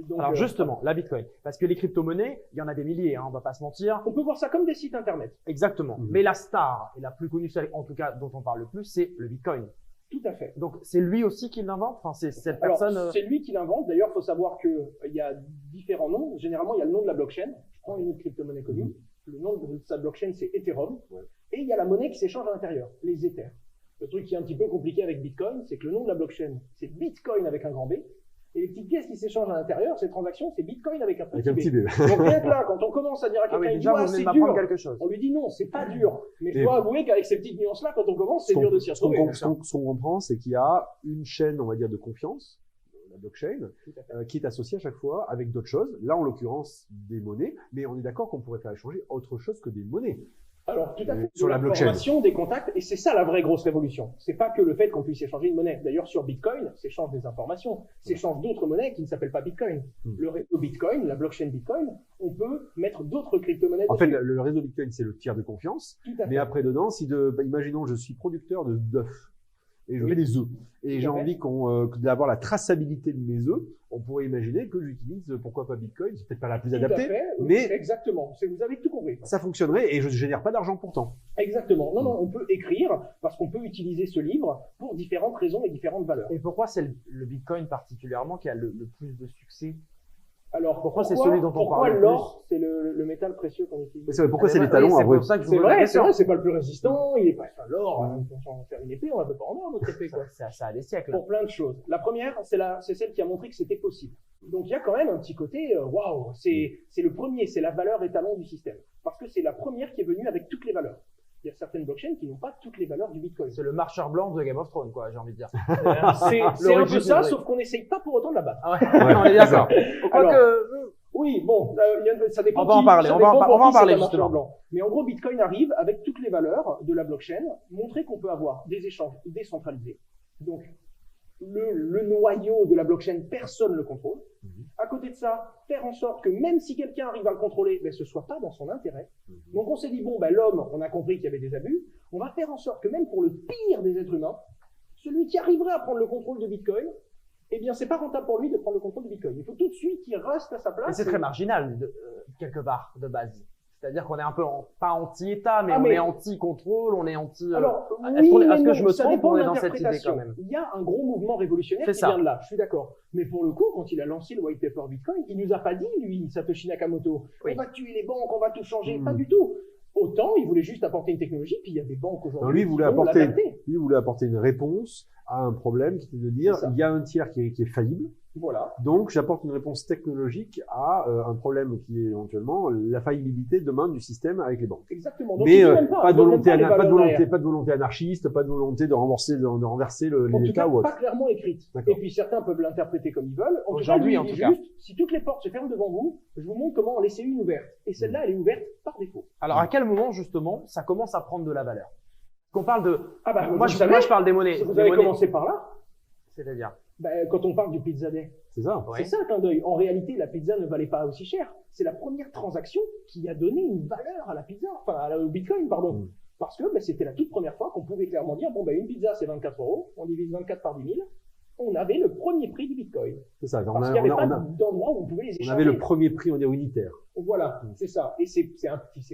[SPEAKER 3] Donc,
[SPEAKER 1] Alors justement, la Bitcoin, parce que les crypto-monnaies, il y en a des milliers, on va pas se mentir.
[SPEAKER 3] on peut voir ça comme des sites internet.
[SPEAKER 1] Exactement.
[SPEAKER 2] Mhm.
[SPEAKER 1] Mais la star, et la plus connue, celle en tout cas dont on parle le plus, c'est le Bitcoin.
[SPEAKER 3] Tout à fait.
[SPEAKER 1] Donc c'est lui aussi qui l'invente. Enfin, c'est cette
[SPEAKER 3] Alors,
[SPEAKER 1] personne.
[SPEAKER 3] c'est lui qui l'invente. D'ailleurs, il faut savoir que il y a différents noms. Généralement, il y a le nom de la blockchain. Je prends une autre crypto-monnaie connue. Le nom de sa blockchain, c'est Ethereum.
[SPEAKER 2] Ouais.
[SPEAKER 3] Et il y a la monnaie qui s'échange à l'intérieur, les Ethers. Le truc qui est un petit peu compliqué avec Bitcoin, c'est que le nom de la blockchain, c'est Bitcoin avec un grand B. Et les petites pièces qui s'échangent à l'intérieur, ces transactions, c'est Bitcoin avec un
[SPEAKER 2] Avec un
[SPEAKER 3] petit
[SPEAKER 2] petit
[SPEAKER 3] B.
[SPEAKER 2] B.
[SPEAKER 3] Donc rien que là, quand on commence à dire à
[SPEAKER 1] Ah oui,
[SPEAKER 3] quelqu'un,
[SPEAKER 1] déjà vous venez
[SPEAKER 3] c'est
[SPEAKER 1] de m'apprendre
[SPEAKER 3] dur,
[SPEAKER 1] quelque chose.
[SPEAKER 3] on lui dit non, c'est pas dur. Mais je
[SPEAKER 2] Et-
[SPEAKER 3] dois avouer qu'avec ces petites nuances-là, quand on commence, c'est dur de s'y retrouver.
[SPEAKER 2] Ce qu'on comprend, c'est qu'il y a une chaîne, on va dire, de confiance, la blockchain,
[SPEAKER 3] Tout à fait.
[SPEAKER 2] qui est associée à chaque fois avec d'autres choses. Là, en l'occurrence, des monnaies. Mais on est d'accord qu'on pourrait faire échanger autre chose que des monnaies.
[SPEAKER 3] Alors, tout à fait.
[SPEAKER 2] Sur
[SPEAKER 3] De
[SPEAKER 2] la blockchain.
[SPEAKER 3] l'information, des contacts, et c'est ça la vraie grosse révolution. C'est pas que le fait qu'on puisse échanger une monnaie. D'ailleurs, sur Bitcoin, s'échange des informations, s'échange d'autres monnaies qui ne s'appellent pas Bitcoin. Le réseau Bitcoin, la blockchain Bitcoin, on peut mettre d'autres crypto-monnaies
[SPEAKER 2] En fait,
[SPEAKER 3] dessus.
[SPEAKER 2] le réseau Bitcoin, c'est le tiers de confiance.
[SPEAKER 3] Tout à fait.
[SPEAKER 2] Mais après, dedans, imaginons, je suis producteur d'œufs. Et je
[SPEAKER 3] Oui.
[SPEAKER 2] fais des œufs. Et
[SPEAKER 3] Tout
[SPEAKER 2] j'ai
[SPEAKER 3] à fait.
[SPEAKER 2] envie d'avoir la traçabilité de mes œufs. On pourrait imaginer que j'utilise, pourquoi pas Bitcoin. C'est peut-être pas la plus
[SPEAKER 3] Tout à
[SPEAKER 2] adaptée.
[SPEAKER 3] fait.
[SPEAKER 2] mais-
[SPEAKER 3] Exactement. Vous avez tout compris.
[SPEAKER 2] Ça fonctionnerait et je ne génère pas d'argent pourtant.
[SPEAKER 3] Exactement. Non, on peut écrire parce qu'on peut utiliser ce livre pour différentes raisons et différentes valeurs.
[SPEAKER 1] Et pourquoi c'est le Bitcoin particulièrement qui a le plus de succès?
[SPEAKER 3] Alors,
[SPEAKER 1] Pourquoi c'est celui dont on
[SPEAKER 3] pourquoi
[SPEAKER 1] parle le
[SPEAKER 3] l'or, c'est le métal précieux qu'on utilise?
[SPEAKER 2] Mais c'est vrai, pourquoi c'est
[SPEAKER 1] Oui,
[SPEAKER 2] les talons
[SPEAKER 1] c'est
[SPEAKER 2] après
[SPEAKER 1] pour ça que je vous
[SPEAKER 3] C'est
[SPEAKER 1] pose la
[SPEAKER 3] vrai,
[SPEAKER 1] question.
[SPEAKER 3] c'est pas le plus résistant, il est pas, l'or, on s'en faire une épée, on la peut pas en or, notre épée, quoi.
[SPEAKER 1] Ça a des siècles.
[SPEAKER 3] Pour plein de choses. La première, c'est celle qui a montré que c'était possible. Donc il y a quand même un petit côté, waouh, c'est le premier, c'est la valeur étalon du système. Parce que c'est la première qui est venue avec toutes les valeurs. Il y a certaines blockchains qui n'ont pas toutes les valeurs du Bitcoin.
[SPEAKER 1] C'est le marcheur blanc de Game of Thrones, quoi, j'ai envie de dire.
[SPEAKER 3] C'est un peu
[SPEAKER 1] L'origine
[SPEAKER 3] ça,
[SPEAKER 1] du-
[SPEAKER 3] sauf qu'on n'essaye pas pour autant de la battre.
[SPEAKER 1] Ah ouais, on est d'accord.
[SPEAKER 3] Alors,
[SPEAKER 1] Quoique,
[SPEAKER 3] Oui, bon, ça dépend.
[SPEAKER 1] On va en parler,
[SPEAKER 3] ça
[SPEAKER 1] on va en
[SPEAKER 3] dépend
[SPEAKER 1] par-
[SPEAKER 3] pour
[SPEAKER 1] on va en
[SPEAKER 3] qui c'est
[SPEAKER 1] parler,
[SPEAKER 3] la marche
[SPEAKER 1] justement.
[SPEAKER 3] blanc. Mais en gros, Bitcoin arrive avec toutes les valeurs de la blockchain, montrer qu'on peut avoir des échanges décentralisés. Donc, le noyau de la blockchain, personne ne le contrôle. À côté de ça, faire en sorte que même si quelqu'un arrive à le contrôler, ce soit pas dans son intérêt. Donc on s'est dit, bon, l'homme, on a compris qu'il y avait des abus, on va faire en sorte que même pour le pire des êtres humains, celui qui arriverait à prendre le contrôle de Bitcoin, eh bien, c'est pas rentable pour lui de prendre le contrôle de Bitcoin. Il faut tout de suite qu'il reste à sa place.
[SPEAKER 1] mais c'est très marginal, quelque part, de base. C'est-à-dire qu'on est un peu, pas anti-État, mais
[SPEAKER 3] Ah,
[SPEAKER 1] on
[SPEAKER 3] mais-
[SPEAKER 1] est anti-contrôle, on est anti...
[SPEAKER 3] Alors,
[SPEAKER 1] est-ce
[SPEAKER 3] oui,
[SPEAKER 1] est-ce
[SPEAKER 3] mais
[SPEAKER 1] que je me
[SPEAKER 3] non, ça
[SPEAKER 1] trompe
[SPEAKER 3] dépend
[SPEAKER 1] ou on
[SPEAKER 3] de
[SPEAKER 1] est dans cette idée
[SPEAKER 3] l'interprétation.
[SPEAKER 1] quand même?
[SPEAKER 3] Il y a un gros mouvement révolutionnaire
[SPEAKER 1] C'est
[SPEAKER 3] qui
[SPEAKER 1] ça.
[SPEAKER 3] vient de là, je suis d'accord. Mais pour le coup, quand il a lancé le white paper Bitcoin, il nous a pas dit, lui, Satoshi Nakamoto,
[SPEAKER 1] Oui.
[SPEAKER 3] on va tuer les banques, on va tout changer,
[SPEAKER 2] Mm.
[SPEAKER 3] pas du tout. Autant, il voulait juste apporter une technologie, puis il y a des banques
[SPEAKER 2] Non,
[SPEAKER 3] aujourd'hui
[SPEAKER 2] lui, il
[SPEAKER 3] qui
[SPEAKER 2] voulait
[SPEAKER 3] vont
[SPEAKER 2] apporter,
[SPEAKER 3] l'adapter.
[SPEAKER 2] lui voulait apporter une réponse à un problème qui était de dire,
[SPEAKER 3] C'est ça.
[SPEAKER 2] il y a un tiers qui est faillible.
[SPEAKER 3] Voilà.
[SPEAKER 2] Donc, j'apporte une réponse technologique à un problème qui est éventuellement la faillibilité demain du système avec les banques.
[SPEAKER 3] Exactement. Donc,
[SPEAKER 2] Mais
[SPEAKER 3] il dit même
[SPEAKER 2] pas de
[SPEAKER 3] donne
[SPEAKER 2] volonté,
[SPEAKER 3] même pas les valeurs derrière.
[SPEAKER 2] pas de volonté anarchiste, pas de volonté de renverser
[SPEAKER 3] En tout
[SPEAKER 2] l'État
[SPEAKER 3] cas,
[SPEAKER 2] ou autre.
[SPEAKER 3] pas clairement écrite.
[SPEAKER 2] D'accord.
[SPEAKER 3] Et puis certains peuvent l'interpréter comme ils veulent. En tout cas,
[SPEAKER 1] Aujourd'hui,
[SPEAKER 3] lui,
[SPEAKER 1] en
[SPEAKER 3] il dit
[SPEAKER 1] tout cas.
[SPEAKER 3] juste, si toutes les portes se ferment devant vous, je vous montre comment en laisser une ouverte. Et celle-là, elle est ouverte par défaut.
[SPEAKER 1] Alors, à quel moment, justement, ça commence à prendre de la valeur? Qu'on parle de...
[SPEAKER 3] Ah bah,
[SPEAKER 1] moi,
[SPEAKER 3] vous
[SPEAKER 1] je,
[SPEAKER 3] savez,
[SPEAKER 1] moi, je parle des monnaies.
[SPEAKER 3] vous
[SPEAKER 1] des
[SPEAKER 3] avez
[SPEAKER 1] monnaies.
[SPEAKER 3] commencé par là.
[SPEAKER 1] C'est-à-dire?
[SPEAKER 3] Quand on parle du Pizza Day.
[SPEAKER 2] C'est ça.
[SPEAKER 1] Ouais.
[SPEAKER 3] C'est ça le clin d'œil. En réalité, la pizza ne valait pas aussi cher. C'est la première transaction qui a donné une valeur à la pizza, enfin au Bitcoin, pardon. Parce que c'était la toute première fois qu'on pouvait clairement dire, une pizza c'est 24 €, on divise 24 par 10 000, on avait le premier prix du Bitcoin.
[SPEAKER 2] C'est ça.
[SPEAKER 3] Parce qu'il n'y avait pas d'endroit où on pouvait les échanger.
[SPEAKER 2] On avait le premier prix, on dirait unitaire.
[SPEAKER 3] Voilà, c'est ça. Et c'est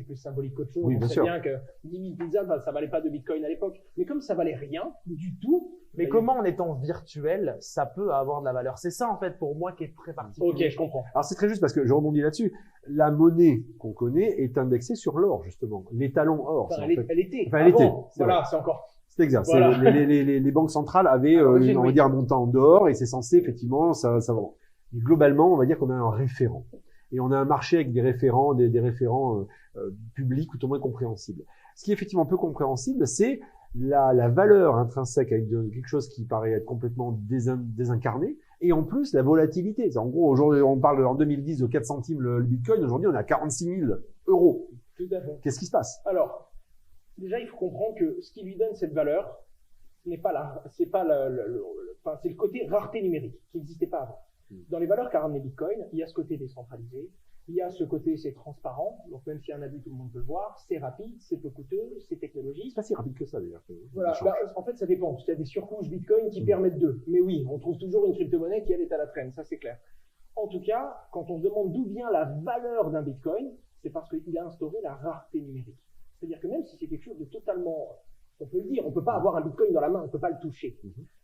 [SPEAKER 3] plus symbolique qu'autre chose.
[SPEAKER 2] Oui,
[SPEAKER 3] on
[SPEAKER 2] bien
[SPEAKER 3] sait
[SPEAKER 2] sûr.
[SPEAKER 3] bien que 10 000 pizzas, ça valait pas de Bitcoin à l'époque. Mais comme ça valait rien du tout.
[SPEAKER 1] Mais comment en étant virtuel, ça peut avoir de la valeur? C'est ça, en fait, pour moi, qui est très particulier.
[SPEAKER 3] Ok, je comprends.
[SPEAKER 2] Alors, c'est très juste parce que je rebondis là-dessus. La monnaie qu'on connaît est indexée sur l'or, justement. L'étalon or.
[SPEAKER 3] Enfin,
[SPEAKER 2] c'est en
[SPEAKER 3] elle,
[SPEAKER 2] fait.
[SPEAKER 3] elle était.
[SPEAKER 2] Enfin, elle était.
[SPEAKER 3] Voilà, c'est encore.
[SPEAKER 2] C'est exact.
[SPEAKER 3] Voilà.
[SPEAKER 2] Les banques centrales avaient, on va dire, un montant d'or et c'est censé, effectivement, ça va. Mais globalement, on va dire qu'on a un référent. Et on a un marché avec des référents, des référents publics ou tout au moins compréhensibles. Ce qui est effectivement peu compréhensible, c'est la valeur intrinsèque avec quelque chose qui paraît être complètement désincarné. Et en plus, la volatilité. En gros, aujourd'hui, on parle en 2010 de 4 centimes le Bitcoin. Aujourd'hui, on est à 46 000 €.
[SPEAKER 3] Tout à fait.
[SPEAKER 2] Qu'est-ce qui se passe?
[SPEAKER 3] Alors, déjà, il faut comprendre que ce qui lui donne cette valeur, c'est le côté rareté numérique qui n'existait pas avant. Dans les valeurs qu'a ramené Bitcoin, il y a ce côté décentralisé, il y a ce côté c'est transparent, donc même s'il y a un abus, tout le monde peut le voir, c'est rapide, c'est peu coûteux, c'est technologique.
[SPEAKER 2] C'est pas si rapide que ça, d'ailleurs.
[SPEAKER 3] Voilà, en fait, ça dépend. Il y a des surcouches Bitcoin qui permettent d'eux. Mais oui, on trouve toujours une crypto-monnaie qui, elle, est à la traîne, ça c'est clair. En tout cas, quand on se demande d'où vient la valeur d'un Bitcoin, c'est parce qu'il a instauré la rareté numérique. C'est-à-dire que même si c'est quelque chose de totalement, on peut le dire, on ne peut pas avoir un Bitcoin dans la main, on ne peut pas le toucher.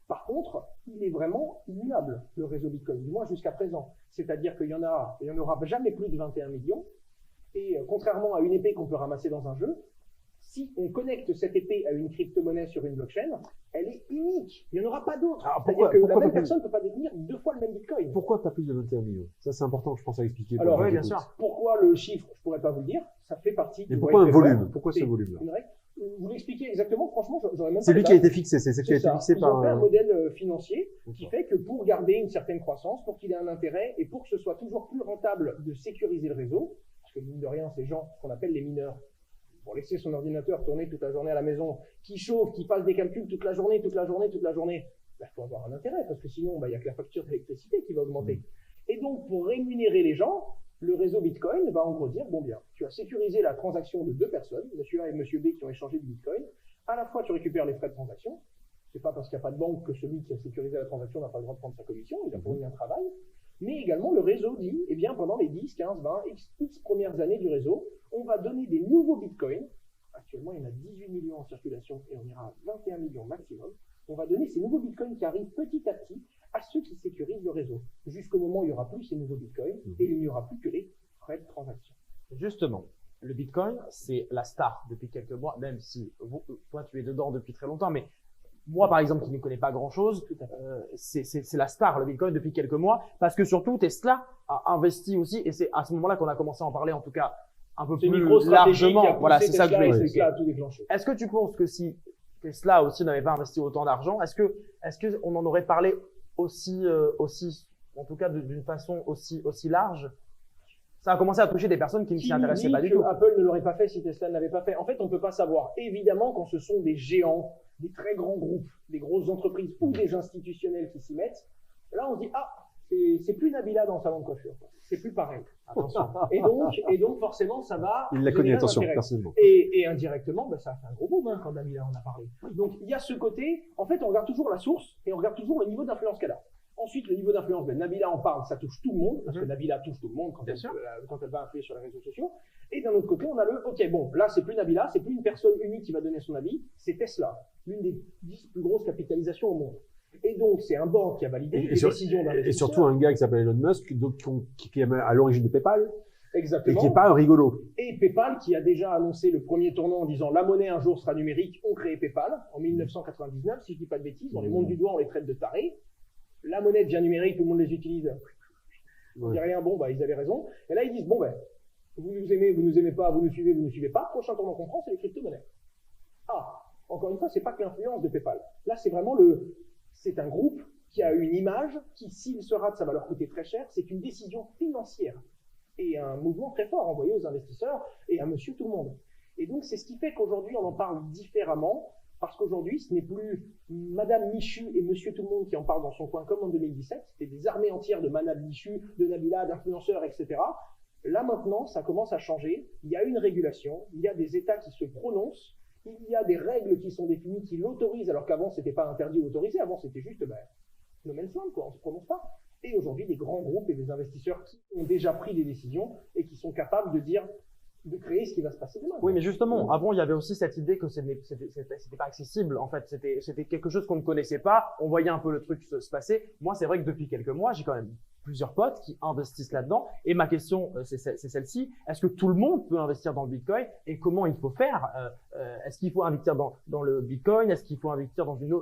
[SPEAKER 3] Par contre, il est vraiment immuable, le réseau Bitcoin, du moins jusqu'à présent. C'est-à-dire qu'il y en aura jamais plus de 21 millions. Et contrairement à une épée qu'on peut ramasser dans un jeu, si on connecte cette épée à une crypto-monnaie sur une blockchain, elle est unique. Il n'y en aura pas d'autre. C'est-à-dire que la même personne ne peut pas détenir 2 fois le même Bitcoin.
[SPEAKER 2] Pourquoi pas plus de 21 millions? Ça, c'est important, je pense, à expliquer.
[SPEAKER 3] Alors, oui, bien sûr. Pourquoi le chiffre? Je pourrais pas vous le dire. Ça fait partie.
[SPEAKER 2] Mais pourquoi un volume? Pourquoi ce volume-là?
[SPEAKER 3] Vous l'expliquez exactement, franchement, j'aurais même pas.
[SPEAKER 2] C'est lui qui a été fixé, c'est ce qui a été fixé par.
[SPEAKER 3] Ils ont fait un modèle financier qui fait que pour garder une certaine croissance, pour qu'il ait un intérêt et pour que ce soit toujours plus rentable de sécuriser le réseau, parce que mine de rien, ces gens, ce qu'on appelle les mineurs, pour laisser son ordinateur tourner toute la journée à la maison, qui chauffe, qui passe des calculs toute la journée, il faut avoir un intérêt, parce que sinon, il y a que la facture d'électricité qui va augmenter. Et donc, pour rémunérer les gens, le réseau Bitcoin va en gros dire, tu as sécurisé la transaction de 2 personnes, monsieur A et monsieur B qui ont échangé du Bitcoin. À la fois, tu récupères les frais de transaction. C'est pas parce qu'il n'y a pas de banque que celui qui a sécurisé la transaction n'a pas le droit de prendre sa commission. Il a fourni un travail. Mais également, le réseau dit, pendant les 10, 15, 20, X premières années du réseau, on va donner des nouveaux Bitcoins. Actuellement, il y en a 18 millions en circulation et on ira à 21 millions maximum. On va donner ces nouveaux Bitcoins qui arrivent petit à petit à ceux qui sécurisent le réseau. Jusqu'au moment où il n'y aura plus ces nouveaux Bitcoins et il n'y aura plus que les frais de transaction.
[SPEAKER 1] Justement, le Bitcoin, c'est la star depuis quelques mois, même si toi, tu es dedans depuis très longtemps, mais moi, par exemple, qui ne connais pas grand-chose, c'est la star, le Bitcoin, depuis quelques mois, parce que surtout, Tesla a investi aussi, et c'est à ce moment-là qu'on a commencé à en parler, en tout cas, un peu plus largement. Voilà, c'est ça que je voulais expliquer. Est-ce que tu penses que si Tesla aussi n'avait pas investi autant d'argent, est-ce que on en aurait parlé aussi, en tout cas d'une façon aussi large? Ça a commencé à toucher des personnes qui ne s'y intéressaient pas du tout.
[SPEAKER 3] Apple ne l'aurait pas fait si Tesla ne l'avait pas fait. En fait, on ne peut pas savoir. Évidemment, quand ce sont des géants, des très grands groupes, des grosses entreprises ou des institutionnels qui s'y mettent, là, on se dit, c'est plus Nabila dans le salon de coiffure. C'est plus pareil. Attention. Et donc, forcément, ça va.
[SPEAKER 2] Il l'a connu, attention, personnellement.
[SPEAKER 3] Et indirectement, ça a fait un gros boom quand Nabila en a parlé. Donc, il y a ce côté, en fait, on regarde toujours la source et on regarde toujours le niveau d'influence qu'elle a. Ensuite, le niveau d'influence, Nabila en parle, ça touche tout le monde, parce que Nabila touche tout le monde quand elle va influer sur les réseaux sociaux. Et d'un autre côté, on a là, c'est plus Nabila, c'est plus une personne unique qui va donner son avis, c'est Tesla, l'une des 10 plus grosses capitalisations au monde. Et donc, c'est un banque qui a validé les décisions d'investisseurs.
[SPEAKER 2] Et surtout un gars qui s'appelle Elon Musk, qui est à l'origine de PayPal.
[SPEAKER 3] Exactement.
[SPEAKER 2] Et qui n'est pas un rigolo.
[SPEAKER 3] Et PayPal qui a déjà annoncé le premier tournant en disant la monnaie un jour sera numérique, ont créé PayPal en 1999, si je dis pas de bêtises, on les monte du doigt, on les traite de tarés. La monnaie devient numérique, tout le monde les utilise. Il n'y a rien, ils avaient raison. Et là, ils disent, vous nous aimez, vous nous aimez pas, vous nous suivez pas. Prochain tournant qu'on prend, c'est les crypto-monnaies. Encore une fois, c'est pas que l'influence de PayPal. Là, c'est vraiment c'est un groupe qui a une image qui, s'il se rate, ça va leur coûter très cher. C'est une décision financière et un mouvement très fort envoyé aux investisseurs et à monsieur tout le monde. Et donc, c'est ce qui fait qu'aujourd'hui, on en parle différemment. Parce qu'aujourd'hui, ce n'est plus Madame Michu et Monsieur Tout le Monde qui en parlent dans son coin comme en 2017. C'était des armées entières de Madame Michu, de Nabila, d'influenceurs, etc. Là maintenant, ça commence à changer. Il y a une régulation, il y a des États qui se prononcent Il y a des règles qui sont définies qui l'autorisent, alors qu'avant, c'était pas interdit ou autorisé. Avant, c'était juste, no man's land, quoi. On se prononce pas. Et aujourd'hui, des grands groupes et des investisseurs qui ont déjà pris des décisions et qui sont capables de dire, de créer ce qui va se passer demain.
[SPEAKER 1] Oui, mais justement, avant, il y avait aussi cette idée que c'était pas accessible. En fait, c'était quelque chose qu'on ne connaissait pas. On voyait un peu le truc se passer. Moi, c'est vrai que depuis quelques mois, j'ai quand même plusieurs potes qui investissent là-dedans. Et ma question, c'est celle-ci. Est-ce que tout le monde peut investir dans le Bitcoin et comment il faut faire? Est-ce qu'il faut investir dans le Bitcoin? Est-ce qu'il faut investir dans une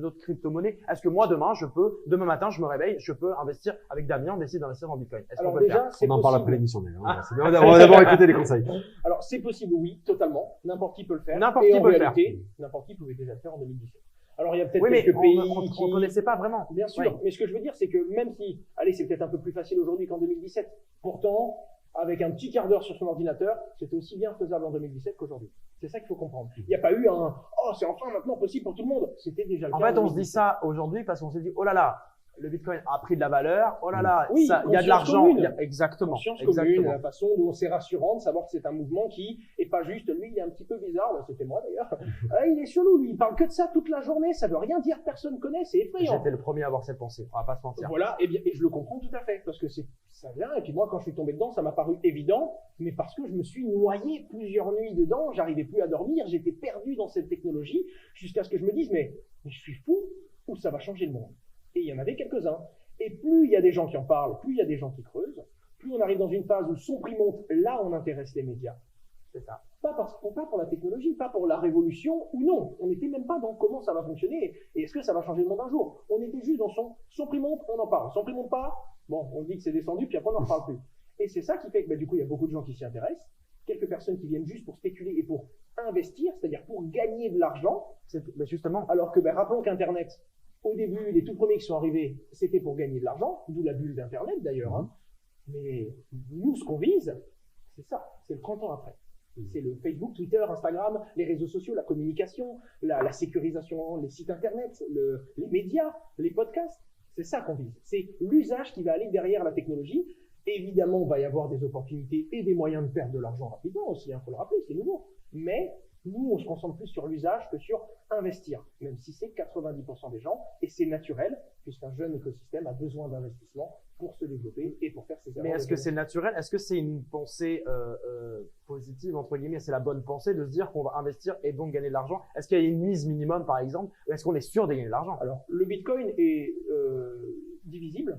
[SPEAKER 1] autre crypto-monnaie? Est-ce que moi, demain matin, je me réveille, je peux investir avec Damien, on décide d'investir dans le Bitcoin? Est-ce qu'on peut le faire?
[SPEAKER 2] On en parle après l'émission d'ailleurs. On va d'abord écouter les conseils.
[SPEAKER 3] Alors, c'est possible, oui, totalement. N'importe qui peut le faire.
[SPEAKER 1] N'importe qui peut le faire.
[SPEAKER 3] N'importe qui pouvait déjà le faire en 2017. Alors, il y a peut-être
[SPEAKER 1] Oui,
[SPEAKER 3] quelques
[SPEAKER 1] mais
[SPEAKER 3] pays
[SPEAKER 1] on connaissait pas vraiment.
[SPEAKER 3] Bien sûr.
[SPEAKER 1] Oui.
[SPEAKER 3] Mais ce que je veux dire, c'est que même si, allez, c'est peut-être un peu plus facile aujourd'hui qu'en 2017. Pourtant, avec un petit quart d'heure sur son ordinateur, c'était aussi bien faisable en 2017 qu'aujourd'hui. C'est ça qu'il faut comprendre. Il n'y a pas eu oh, c'est enfin maintenant possible pour tout le monde. C'était déjà le cas.
[SPEAKER 1] En fait, on se dit ça aujourd'hui parce qu'on s'est dit, oh là là, le Bitcoin a pris de la valeur. Oh là là,
[SPEAKER 3] oui,
[SPEAKER 1] il y a de l'argent. Exactement.
[SPEAKER 3] Conscience commune, la façon dont c'est rassurant de savoir que c'est un mouvement qui est pas juste, lui, il est un petit peu bizarre. C'était moi d'ailleurs. Il est chelou, lui, il parle que de ça toute la journée. Ça veut rien dire, personne connaît, c'est effrayant.
[SPEAKER 1] J'étais le premier à avoir cette pensée. On va pas se mentir.
[SPEAKER 3] Voilà, et je le comprends tout à fait parce que ça vient. Et puis moi, quand je suis tombé dedans, ça m'a paru évident, mais parce que je me suis noyé plusieurs nuits dedans, j'arrivais plus à dormir, j'étais perdu dans cette technologie jusqu'à ce que je me dise, mais je suis fou ou ça va changer le monde. Et il y en avait quelques-uns. Et plus il y a des gens qui en parlent, plus il y a des gens qui creusent, plus on arrive dans une phase où son prix monte, là on intéresse les médias. C'est ça. Pas pour la technologie, pas pour la révolution, ou non. On n'était même pas dans comment ça va fonctionner, et est-ce que ça va changer le monde un jour. On était juste dans son prix monte, on en parle. Son prix monte pas, bon, on dit que c'est descendu, puis après on n'en reparle plus. Et c'est ça qui fait que du coup il y a beaucoup de gens qui s'y intéressent, quelques personnes qui viennent juste pour spéculer et pour investir, c'est-à-dire pour gagner de l'argent.
[SPEAKER 1] Justement.
[SPEAKER 3] Alors que rappelons qu'Internet, au début, les tout premiers qui sont arrivés, c'était pour gagner de l'argent, d'où la bulle d'Internet d'ailleurs. Hein. Mais nous, ce qu'on vise, c'est ça, c'est le 30 ans après. C'est le Facebook, Twitter, Instagram, les réseaux sociaux, la communication, la sécurisation, les sites Internet, les médias, les podcasts. C'est ça qu'on vise. C'est l'usage qui va aller derrière la technologie. Évidemment, il va y avoir des opportunités et des moyens de perdre de l'argent rapidement aussi, faut le rappeler, c'est nouveau. Mais nous, on se concentre plus sur l'usage que sur investir, même si c'est 90% des gens, et c'est naturel, puisqu'un jeune écosystème a besoin d'investissement pour se développer et pour faire ses erreurs.
[SPEAKER 1] Mais est-ce que c'est naturel? Est-ce que c'est une pensée positive, entre guillemets, c'est la bonne pensée de se dire qu'on va investir et donc gagner de l'argent? Est-ce qu'il y a une mise minimum, par exemple, ou est-ce qu'on est sûr de gagner de l'argent?
[SPEAKER 3] Alors, le Bitcoin est divisible,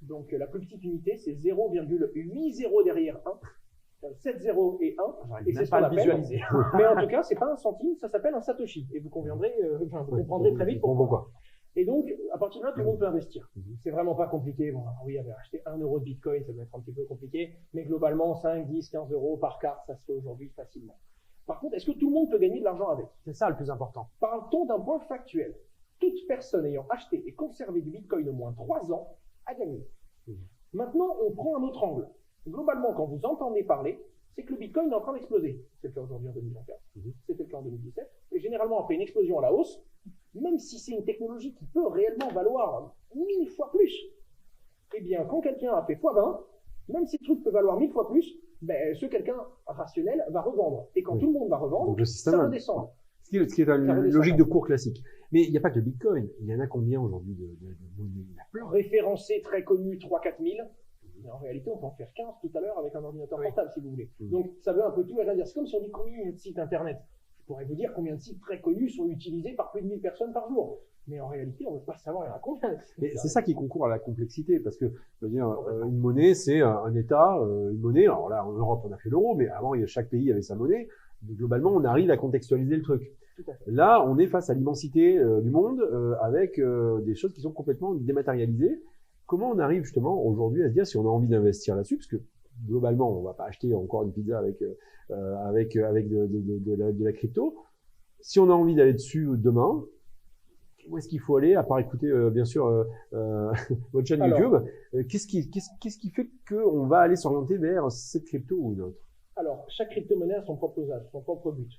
[SPEAKER 3] donc la plus petite unité, c'est 0,80 derrière 1. 7 0 et 1, et c'est ce qu'on appelle. Mais en tout cas, c'est pas un centime, ça s'appelle un satoshi. Et vous conviendrez, vous comprendrez très vite pourquoi. Et donc, à partir de là, tout le monde peut investir. C'est vraiment pas compliqué. Bon, oui, acheter 1 euro de Bitcoin, ça doit être un petit peu compliqué. Mais globalement, 5, 10, 15 euros par carte, ça se fait aujourd'hui facilement. Par contre, est-ce que tout le monde peut gagner de l'argent avec?
[SPEAKER 1] C'est ça le plus important.
[SPEAKER 3] Parle-t-on d'un point factuel? Toute personne ayant acheté et conservé du Bitcoin au moins 3 ans a gagné. Maintenant, on prend un autre angle. Globalement, quand vous entendez parler, c'est que le Bitcoin est en train d'exploser. C'est le cas aujourd'hui en 2024. C'était le cas en 2017. Et généralement, après une explosion à la hausse, même si c'est une technologie qui peut réellement valoir 1000 fois plus, eh bien, quand quelqu'un a fait x20, même si le truc peut valoir 1000 fois plus, ce quelqu'un rationnel va revendre. Et quand tout le monde va revendre,
[SPEAKER 2] donc, le système
[SPEAKER 3] ça redescend.
[SPEAKER 2] Ce qui est une logique de cours classique. Mais il n'y a pas que le Bitcoin. Il y en a combien aujourd'hui de monnaies?
[SPEAKER 3] Référencé, très connu, 3-4 000. Mais en réalité, on peut en faire 15 tout à l'heure avec un ordinateur portable, si vous voulez. Donc, ça veut un peu tout et rien dire. C'est comme si on dit combien il y a de sites Internet. Je pourrais vous dire combien de sites très connus sont utilisés par plus de 1000 personnes par jour. Mais en réalité, on ne veut pas savoir il y en a combien.
[SPEAKER 2] Mais c'est ça qui concourt à la complexité, parce que, je veux dire, une monnaie, c'est un État, une monnaie. Alors là, en Europe, on a fait l'euro, mais avant, chaque pays avait sa monnaie. Mais globalement, on arrive à contextualiser le truc. Là, on est face à l'immensité du monde, avec des choses qui sont complètement dématérialisées. Comment on arrive justement aujourd'hui à se dire si on a envie d'investir là-dessus, parce que globalement, on va pas acheter encore une pizza avec de la crypto. Si on a envie d'aller dessus demain, où est-ce qu'il faut aller, à part écouter bien sûr votre chaîne YouTube? Qu'est-ce qui fait qu'on va aller s'orienter vers cette crypto ou une autre?
[SPEAKER 3] Alors, chaque crypto-monnaie a son propre usage, son propre but.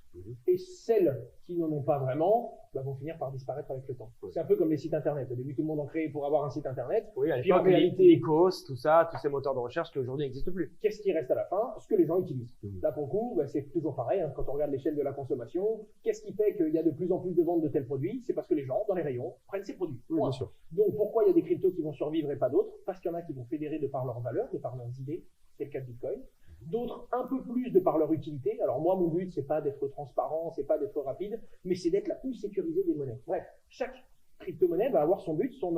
[SPEAKER 3] Et celles qui n'en ont pas vraiment vont finir par disparaître avec le temps. C'est un peu comme les sites internet. Au début, tout le monde en créait pour avoir un site internet.
[SPEAKER 1] Oui, à
[SPEAKER 3] Puis en
[SPEAKER 1] l'époque,
[SPEAKER 3] réalité,
[SPEAKER 1] l'ICOS, tout ça, tous ces moteurs de recherche qui aujourd'hui n'existent plus.
[SPEAKER 3] qu'est-ce qui reste à la fin? Ce que les gens utilisent. Là, pour le coup, c'est toujours pareil. Quand on regarde l'échelle de la consommation, qu'est-ce qui fait qu'il y a de plus en plus de ventes de tels produits? C'est parce que les gens, dans les rayons, prennent ces produits.
[SPEAKER 2] Oui, bien sûr.
[SPEAKER 3] Donc, pourquoi il y a des cryptos qui vont survivre et pas d'autres? Parce qu'il y en a qui vont fédérer de par leurs valeurs, de par leurs idées. C'est le cas de Bitcoin. D'autres un peu plus de par leur utilité. Alors moi, mon but, c'est pas d'être transparent, c'est pas d'être rapide, mais c'est d'être la plus sécurisée des monnaies. Bref, chaque crypto-monnaie va avoir son but, son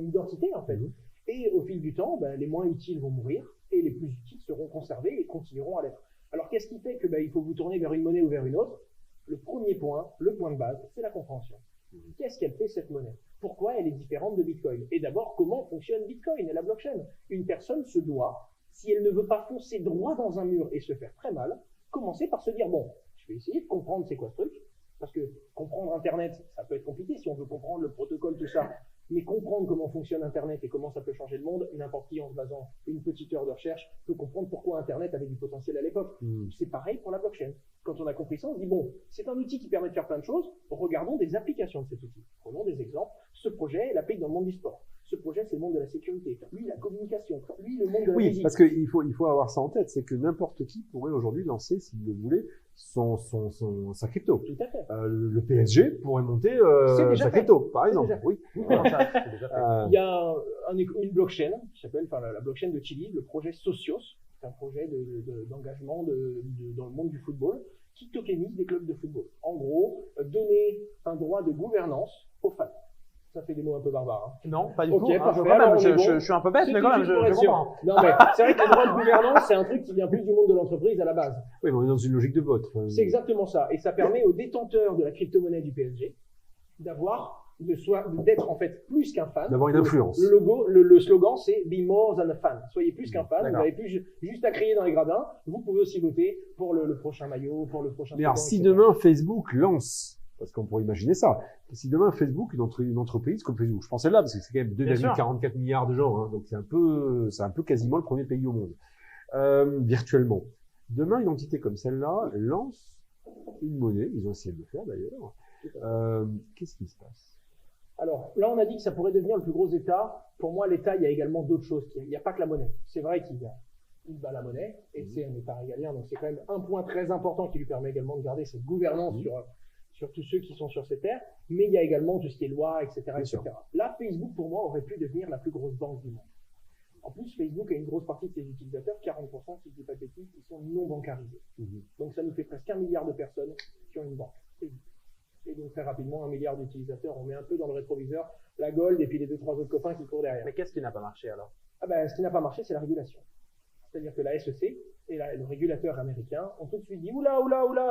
[SPEAKER 3] identité en fait. Et au fil du temps, les moins utiles vont mourir et les plus utiles seront conservés et continueront à l'être. Alors qu'est-ce qui fait que il faut vous tourner vers une monnaie ou vers une autre? Le premier point, le point de base, c'est la compréhension. Qu'est-ce qu'elle fait cette monnaie? Pourquoi elle est différente de Bitcoin? Et d'abord, comment fonctionne Bitcoin et la blockchain? Une personne se doit, si elle ne veut pas foncer droit dans un mur et se faire très mal, commencer par se dire, bon, je vais essayer de comprendre c'est quoi ce truc, parce que comprendre Internet, ça peut être compliqué si on veut comprendre le protocole, tout ça, mais comprendre comment fonctionne Internet et comment ça peut changer le monde, n'importe qui en se basant une petite heure de recherche peut comprendre pourquoi Internet avait du potentiel à l'époque. C'est pareil pour la blockchain. Quand on a compris ça, on se dit, bon, c'est un outil qui permet de faire plein de choses, regardons des applications de cet outil. Prenons des exemples. Ce projet, il applique dans le monde du sport. Ce projet, c'est le monde de la sécurité. Lui, la communication. Lui, le monde de la musique.
[SPEAKER 2] Oui, parce qu'il faut avoir ça en tête, c'est que n'importe qui pourrait aujourd'hui lancer, s'il le voulait, sa crypto.
[SPEAKER 3] Tout à fait.
[SPEAKER 2] Le PSG pourrait monter sa crypto, par exemple. Oui.
[SPEAKER 3] Il y a une blockchain qui s'appelle, la blockchain de Chili, le projet Socios. C'est un projet d'engagement dans le monde du football qui tokenise des clubs de football. En gros, donner un droit de gouvernance aux fans. Ça fait des mots un peu barbares.
[SPEAKER 1] Non, pas du tout.
[SPEAKER 3] Parfait,
[SPEAKER 1] je suis un peu bête, mais quand même, je comprends.
[SPEAKER 3] Non, mais c'est vrai que le droit de gouvernance, c'est un truc qui vient plus du monde de l'entreprise à la base.
[SPEAKER 2] Oui, mais on est dans une logique de vote.
[SPEAKER 3] C'est exactement ça. Et ça permet aux détenteurs de la crypto-monnaie du PSG d'être en fait plus qu'un fan.
[SPEAKER 2] D'avoir une influence.
[SPEAKER 3] Le slogan, c'est Be more than a fan. Soyez plus qu'un fan. Vous n'avez plus juste à crier dans les gradins. Vous pouvez aussi voter pour le prochain maillot, pour le prochain.
[SPEAKER 2] Mais alors, si demain Facebook lance, parce qu'on pourrait imaginer ça, si demain Facebook, une entreprise comme Facebook, je pensais là, parce que c'est quand même 2,44 milliards de gens, hein, donc c'est un peu quasiment le premier pays au monde, virtuellement. Demain, une entité comme celle-là lance une monnaie, ils ont essayé de le faire d'ailleurs. Qu'est-ce qui se passe?
[SPEAKER 3] Alors, là, on a dit que ça pourrait devenir le plus gros État. Pour moi, l'État, il y a également d'autres choses. Il n'y a pas que la monnaie. C'est vrai qu'il y a la monnaie, et c'est un État régalien, donc c'est quand même un point très important qui lui permet également de garder cette gouvernance sur tous ceux qui sont sur ces terres, mais il y a également tout ce qui est loi, etc., etc. Là, Facebook, pour moi, aurait pu devenir la plus grosse banque du monde. En plus, Facebook a une grosse partie de ses utilisateurs, 40%, si je dis pas de bêtises, qui sont non bancarisés. Donc, ça nous fait presque 1 milliard de personnes qui ont une banque. Et donc, très rapidement, 1 milliard d'utilisateurs, on met un peu dans le rétroviseur la Gold et puis les 2-3 autres copains qui courent derrière.
[SPEAKER 1] Mais qu'est-ce qui n'a pas marché alors?
[SPEAKER 3] Ce qui n'a pas marché, c'est la régulation. C'est-à-dire que la SEC et le régulateur américain ont tout de suite dit oula,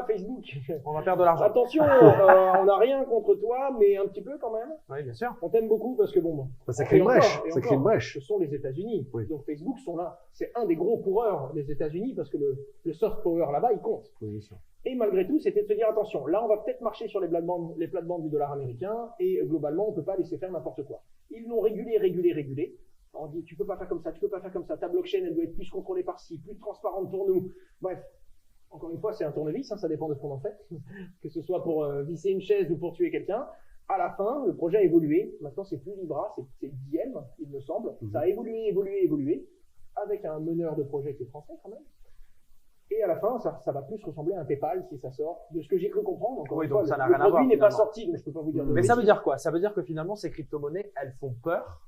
[SPEAKER 3] Facebook,
[SPEAKER 1] on va perdre de l'argent.
[SPEAKER 3] Attention, on n'a rien contre toi, mais un petit peu quand même.
[SPEAKER 1] Oui, bien sûr.
[SPEAKER 3] On t'aime beaucoup parce que
[SPEAKER 2] ça crée une brèche. Ça crée une brèche.
[SPEAKER 3] Ce sont les États-Unis.
[SPEAKER 2] Oui.
[SPEAKER 3] Donc Facebook sont là. C'est un des gros coureurs des États-Unis parce que le soft power là-bas, il compte.
[SPEAKER 2] Oui, bien sûr.
[SPEAKER 3] Et malgré tout, c'était de se dire attention, là, on va peut-être marcher sur les plates-bandes du dollar américain et globalement, on peut pas laisser faire n'importe quoi. Ils l'ont régulé. On dit, tu peux pas faire comme ça, ta blockchain, elle doit être plus contrôlée par ci, plus transparente pour nous. Bref. Encore une fois, c'est un tournevis, ça dépend de ce qu'on en fait. Que ce soit pour visser une chaise ou pour tuer quelqu'un. À la fin, le projet a évolué. Maintenant, c'est plus Libra, c'est Diem, il me semble. Ça a évolué, avec un meneur de projet qui est français quand même. Et à la fin, ça va plus ressembler à un PayPal si ça sort. De ce que j'ai cru comprendre, encore une fois,
[SPEAKER 1] donc ça n'a rien à voir.
[SPEAKER 3] Le produit n'est pas sorti, mais je peux pas vous dire.
[SPEAKER 1] Mais ça veut dire quoi? Ça veut dire que finalement, ces crypto-monnaies, elles font peur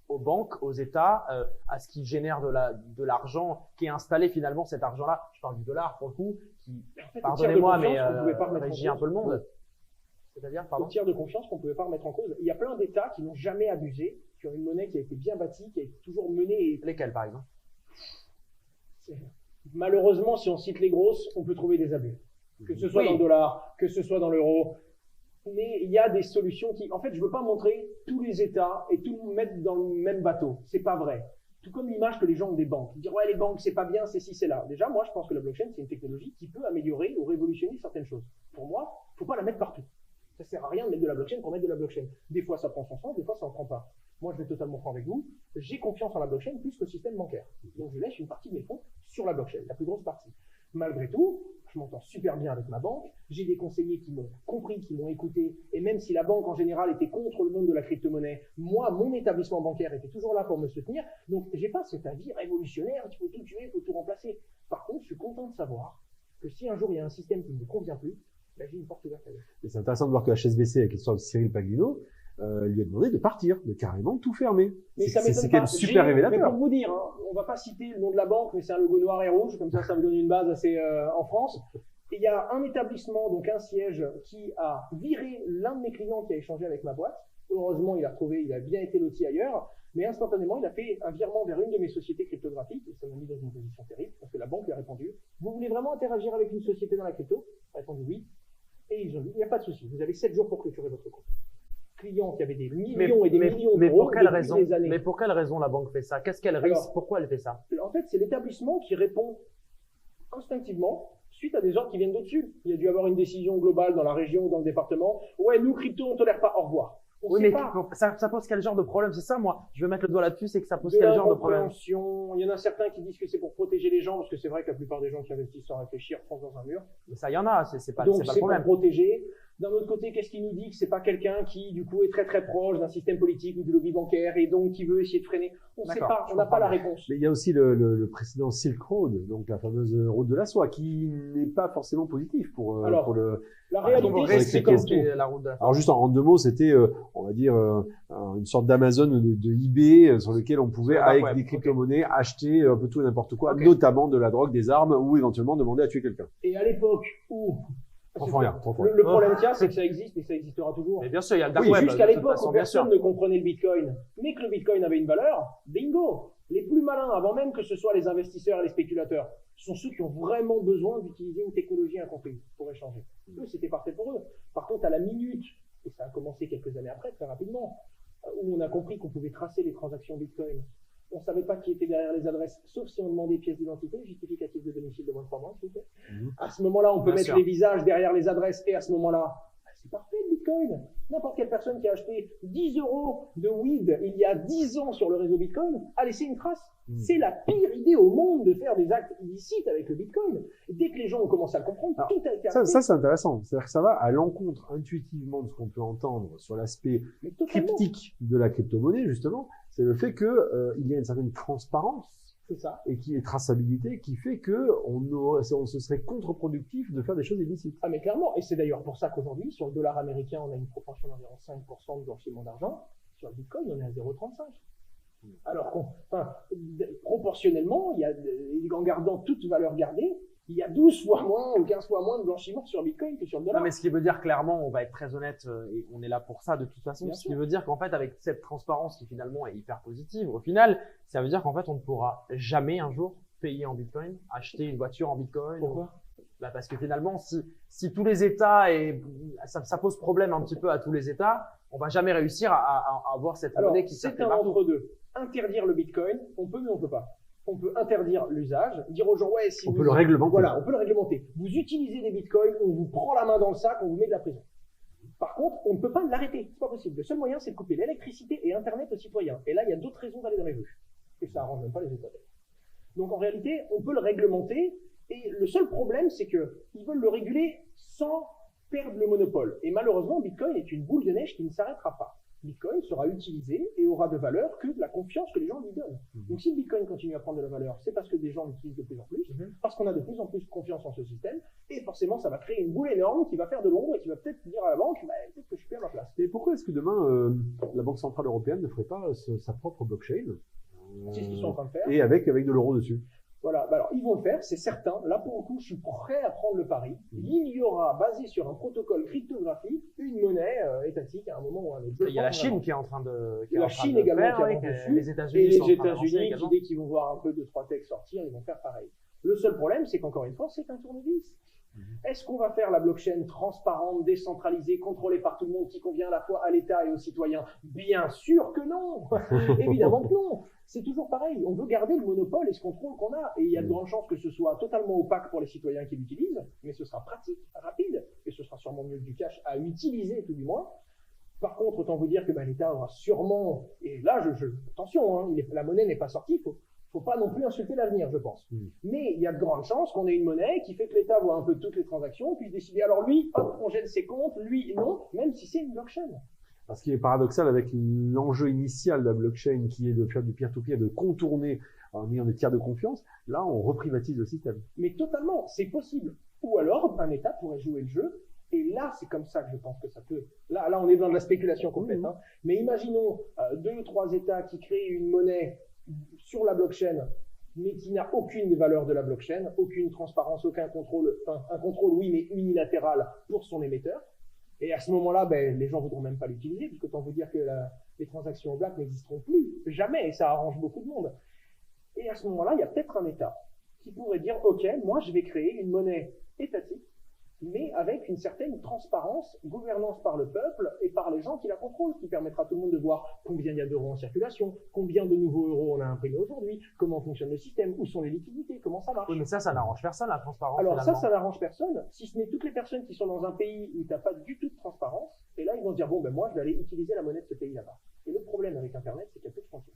[SPEAKER 1] aux banques, aux États, à ce qui génère de l'argent, qui est installé finalement cet argent-là. Je parle du dollar pour le coup, qui, pardonnez-moi, mais régit un peu le monde. C'est-à-dire, pardon.
[SPEAKER 3] Au tiers de confiance qu'on ne pouvait pas remettre en cause. Il y a plein d'États qui n'ont jamais abusé, qui ont une monnaie qui a été bien bâtie, qui a été toujours menée.
[SPEAKER 1] Lesquels, par exemple?
[SPEAKER 3] Malheureusement, si on cite les grosses, on peut trouver des abus. Que ce soit dans le dollar, que ce soit dans l'euro. Mais il y a des solutions qui, en fait, je veux pas montrer tous les États et tout mettre dans le même bateau. C'est pas vrai. Tout comme l'image que les gens ont des banques. Ils disent, ouais, les banques, c'est pas bien, c'est ci, c'est là. Déjà, moi, je pense que la blockchain, c'est une technologie qui peut améliorer ou révolutionner certaines choses. Pour moi, faut pas la mettre partout. Ça sert à rien de mettre de la blockchain pour mettre de la blockchain. Des fois, ça prend son sens, des fois, ça en prend pas. Moi, je vais totalement franc avec vous. J'ai confiance en la blockchain plus qu'au système bancaire. Donc, je laisse une partie de mes fonds sur la blockchain, la plus grosse partie. Malgré tout, je m'entends super bien avec ma banque. J'ai des conseillers qui m'ont compris, qui m'ont écouté. Et même si la banque en général était contre le monde de la crypto-monnaie, moi, mon établissement bancaire était toujours là pour me soutenir. Donc, j'ai pas cet avis révolutionnaire, il faut tout tuer, il faut tout remplacer. Par contre, je suis content de savoir que si un jour il y a un système qui ne me convient plus, ben, j'ai une porte ouverte à eux.
[SPEAKER 2] Et c'est intéressant de voir que HSBC, avec l'histoire de Cyril Paglino, lui a demandé de partir, de carrément tout fermer.
[SPEAKER 3] Mais ça m'étonne
[SPEAKER 2] C'est
[SPEAKER 3] pas.
[SPEAKER 2] quand même super
[SPEAKER 3] Mais
[SPEAKER 2] révélateur.
[SPEAKER 3] pour vous dire, hein, on va pas citer le nom de la banque, mais c'est un logo noir et rouge, comme ça me donne une base assez en France. Et il y a un établissement, donc un siège, qui a viré l'un de mes clients qui a échangé avec ma boîte. Heureusement, il a bien été loti ailleurs, mais instantanément, il a fait un virement vers une de mes sociétés cryptographiques, et ça m'a mis dans une position terrible, parce que la banque lui a répondu, vous voulez vraiment interagir avec une société dans la crypto? Il a répondu oui. Et ils ont dit, il n'y a pas de souci, vous avez 7 jours pour clôturer votre compte. Clients qui avaient des millions et des millions
[SPEAKER 1] mais
[SPEAKER 3] d'euros
[SPEAKER 1] pour quelle
[SPEAKER 3] depuis
[SPEAKER 1] raison
[SPEAKER 3] des années.
[SPEAKER 1] Mais pour quelle raison la banque fait ça? Qu'est-ce qu'elle risque? Pourquoi elle fait ça?
[SPEAKER 3] En fait, c'est l'établissement qui répond instinctivement suite à des ordres qui viennent d'au-dessus. Il y a dû avoir une décision globale dans la région ou dans le département. Ouais, nous, crypto, on tolère pas, au revoir.
[SPEAKER 1] Oui, mais ça pose quel genre de problème? C'est ça, moi. Je vais mettre le doigt là-dessus, c'est que ça pose quel genre de problème?
[SPEAKER 3] Il y en a certains qui disent que c'est pour protéger les gens, parce que c'est vrai que la plupart des gens qui investissent sans réfléchir foncent dans un mur.
[SPEAKER 1] Mais ça, il y en a, c'est pas,
[SPEAKER 3] donc
[SPEAKER 1] c'est pas
[SPEAKER 3] c'est
[SPEAKER 1] le problème.
[SPEAKER 3] pour protéger. D'un autre côté, qu'est-ce qui nous dit que c'est pas quelqu'un qui, du coup, est très très proche d'un système politique ou du lobby bancaire et donc qui veut essayer de freiner? On ne sait pas, on n'a pas la réponse.
[SPEAKER 2] Mais il y a aussi le précédent Silk Road, donc la fameuse route de la soie, qui n'est pas forcément positif pour le.
[SPEAKER 3] La réalité, c'est comme tout.
[SPEAKER 1] La route de la...
[SPEAKER 2] Alors juste en 2 mots, c'était, on va dire, une sorte d'Amazon de eBay sur lequel on pouvait, avec des crypto-monnaies, acheter un peu tout et n'importe quoi, notamment de la drogue, des armes, ou éventuellement demander à tuer quelqu'un.
[SPEAKER 3] Et à l'époque où
[SPEAKER 2] Le
[SPEAKER 3] le problème qu'il y a, c'est que ça existe et ça existera toujours.
[SPEAKER 1] Mais bien sûr, il y a le dark
[SPEAKER 3] Oui,
[SPEAKER 1] web.
[SPEAKER 3] jusqu'à l'époque où personne ne comprenait le Bitcoin, mais que le Bitcoin avait une valeur, bingo! Les plus malins, avant même que ce soit les investisseurs et les spéculateurs, sont ceux qui ont vraiment besoin d'utiliser une technologie incomprise pour échanger. Eux, c'était parfait pour eux. Par contre, à la minute, et ça a commencé quelques années après, très rapidement, où on a compris qu'on pouvait tracer les transactions Bitcoin, on ne savait pas qui était derrière les adresses, sauf si on demandait pièces d'identité, justificatif de domicile de moins de 3 mois, s'il vous plaît. À ce moment-là, on peut mettre les visages derrière les adresses, et à ce moment-là, c'est parfait le Bitcoin. N'importe quelle personne qui a acheté 10 € de weed il y a 10 ans sur le réseau Bitcoin a laissé une trace. C'est la pire idée au monde de faire des actes illicites avec le Bitcoin. Et dès que les gens ont commencé à le comprendre, tout a été arrêté.
[SPEAKER 2] Ça c'est intéressant. C'est-à-dire que ça va à l'encontre intuitivement de ce qu'on peut entendre sur l'aspect cryptique de la crypto-monnaie, justement. C'est le fait que il y a une certaine transparence.
[SPEAKER 3] C'est ça.
[SPEAKER 2] Et qui est traçabilité, qui fait que on se serait contre-productif de faire des choses illicites.
[SPEAKER 3] Ah, mais clairement. Et c'est d'ailleurs pour ça qu'aujourd'hui, sur le dollar américain, on a une proportion d'environ 5% de blanchiment d'argent. Sur le Bitcoin, on est à 0,35. Alors proportionnellement, en gardant toute valeur gardée, il y a 12 fois moins ou 15 fois moins de blanchiment sur Bitcoin que sur le dollar.
[SPEAKER 1] Non, mais ce qui veut dire clairement, on va être très honnête, et on est là pour ça de toute façon, ce qui veut dire qu'en fait, avec cette transparence qui finalement est hyper positive, au final, ça veut dire qu'en fait, on ne pourra jamais un jour payer en Bitcoin, acheter une voiture en Bitcoin.
[SPEAKER 3] Pourquoi?
[SPEAKER 1] Parce que finalement, si tous les États, et ça pose problème un petit peu à tous les États, on va jamais réussir à avoir cette monnaie qui
[SPEAKER 3] c'est un entre-deux. Interdire le Bitcoin, on peut mais on peut pas. On peut interdire l'usage, dire aux gens, ouais, si
[SPEAKER 2] on peut le réglementer.
[SPEAKER 3] Voilà, on peut le réglementer. Vous utilisez des bitcoins, on vous prend la main dans le sac, on vous met de la prison. Par contre, on ne peut pas l'arrêter. C'est pas possible. Le seul moyen, c'est de couper l'électricité et Internet aux citoyens. Et là, il y a d'autres raisons d'aller dans les rues. Et ça arrange même pas les États. Donc, en réalité, on peut le réglementer. Et le seul problème, c'est que ils veulent le réguler sans perdre le monopole. Et malheureusement, Bitcoin est une boule de neige qui ne s'arrêtera pas. Bitcoin sera utilisé et aura de valeur que de la confiance que les gens lui donnent. Donc si le Bitcoin continue à prendre de la valeur, c'est parce que des gens l'utilisent de plus en plus, parce qu'on a de plus en plus confiance en ce système, et forcément ça va créer une boule énorme qui va faire de l'ombre et qui va peut-être dire à la banque, bah, peut-être que je perds ma place.
[SPEAKER 2] Et pourquoi est-ce que demain la Banque Centrale Européenne ne ferait pas sa propre blockchain
[SPEAKER 3] C'est ce qu'ils sont en train de faire.
[SPEAKER 2] Et avec de l'euro dessus?
[SPEAKER 3] Voilà, alors ils vont le faire, c'est certain. Là, pour le coup, je suis prêt à prendre le pari. Il y aura, basé sur un protocole cryptographique, une monnaie étatique à un moment ou à un autre.
[SPEAKER 1] Il y a la Chine qui est en train de
[SPEAKER 3] la Chine également qui avance dessus.
[SPEAKER 1] Les États-Unis
[SPEAKER 3] et les États-Unis qui, dès qu'ils vont voir un peu 2-3 textes sortir, ils vont faire pareil. Le seul problème, c'est qu'encore une fois, c'est un tournevis. Est-ce qu'on va faire la blockchain transparente, décentralisée, contrôlée par tout le monde, qui convient à la fois à l'État et aux citoyens? Bien sûr que non. Évidemment que non. C'est toujours pareil. On veut garder le monopole et ce contrôle qu'on a. Et il y a de grandes chances que ce soit totalement opaque pour les citoyens qui l'utilisent, mais ce sera pratique, rapide, et ce sera sûrement mieux que du cash à utiliser, tout du moins. Par contre, autant vous dire que l'État aura sûrement, et là, attention, hein, la monnaie n'est pas sortie, faut Faut pas non plus insulter l'avenir, je pense.
[SPEAKER 2] Mm.
[SPEAKER 3] Mais il y a de grandes chances qu'on ait une monnaie qui fait que l'État voit un peu toutes les transactions, puis décider, alors lui, hop, on gèle ses comptes, lui, non, même si c'est une blockchain.
[SPEAKER 2] Ce qui est paradoxal avec l'enjeu initial de la blockchain, qui est de faire du peer-to-peer, de contourner en ayant des tiers de confiance, là, on reprivatise le système.
[SPEAKER 3] Mais totalement, c'est possible. Ou alors, un État pourrait jouer le jeu. Et là, c'est comme ça que je pense que ça peut. Là, on est dans de la spéculation complète. Hein. Mais imaginons 2 ou 3 États qui créent une monnaie sur la blockchain, mais qui n'a aucune des valeurs de la blockchain, aucune transparence, aucun contrôle, enfin, un contrôle, oui, mais unilatéral pour son émetteur. Et à ce moment-là, ben, les gens voudront même pas l'utiliser, puisque autant vous dire que les transactions en black n'existeront plus. Jamais. Et ça arrange beaucoup de monde. Et à ce moment-là, il y a peut-être un État qui pourrait dire, OK, moi, je vais créer une monnaie étatique, mais avec une certaine transparence, gouvernance par le peuple et par les gens qui la contrôlent, qui permettra à tout le monde de voir combien il y a d'euros en circulation, combien de nouveaux euros on a imprimés aujourd'hui, comment fonctionne le système, où sont les liquidités, comment ça marche.
[SPEAKER 1] Oui, mais ça n'arrange personne, la transparence.
[SPEAKER 3] Alors
[SPEAKER 1] finalement.
[SPEAKER 3] ça n'arrange personne, si ce n'est toutes les personnes qui sont dans un pays où tu n'as pas du tout de transparence, et là ils vont se dire, bon, ben moi je vais aller utiliser la monnaie de ce pays là-bas. Et le problème avec Internet, c'est qu'il y a peu de frontières.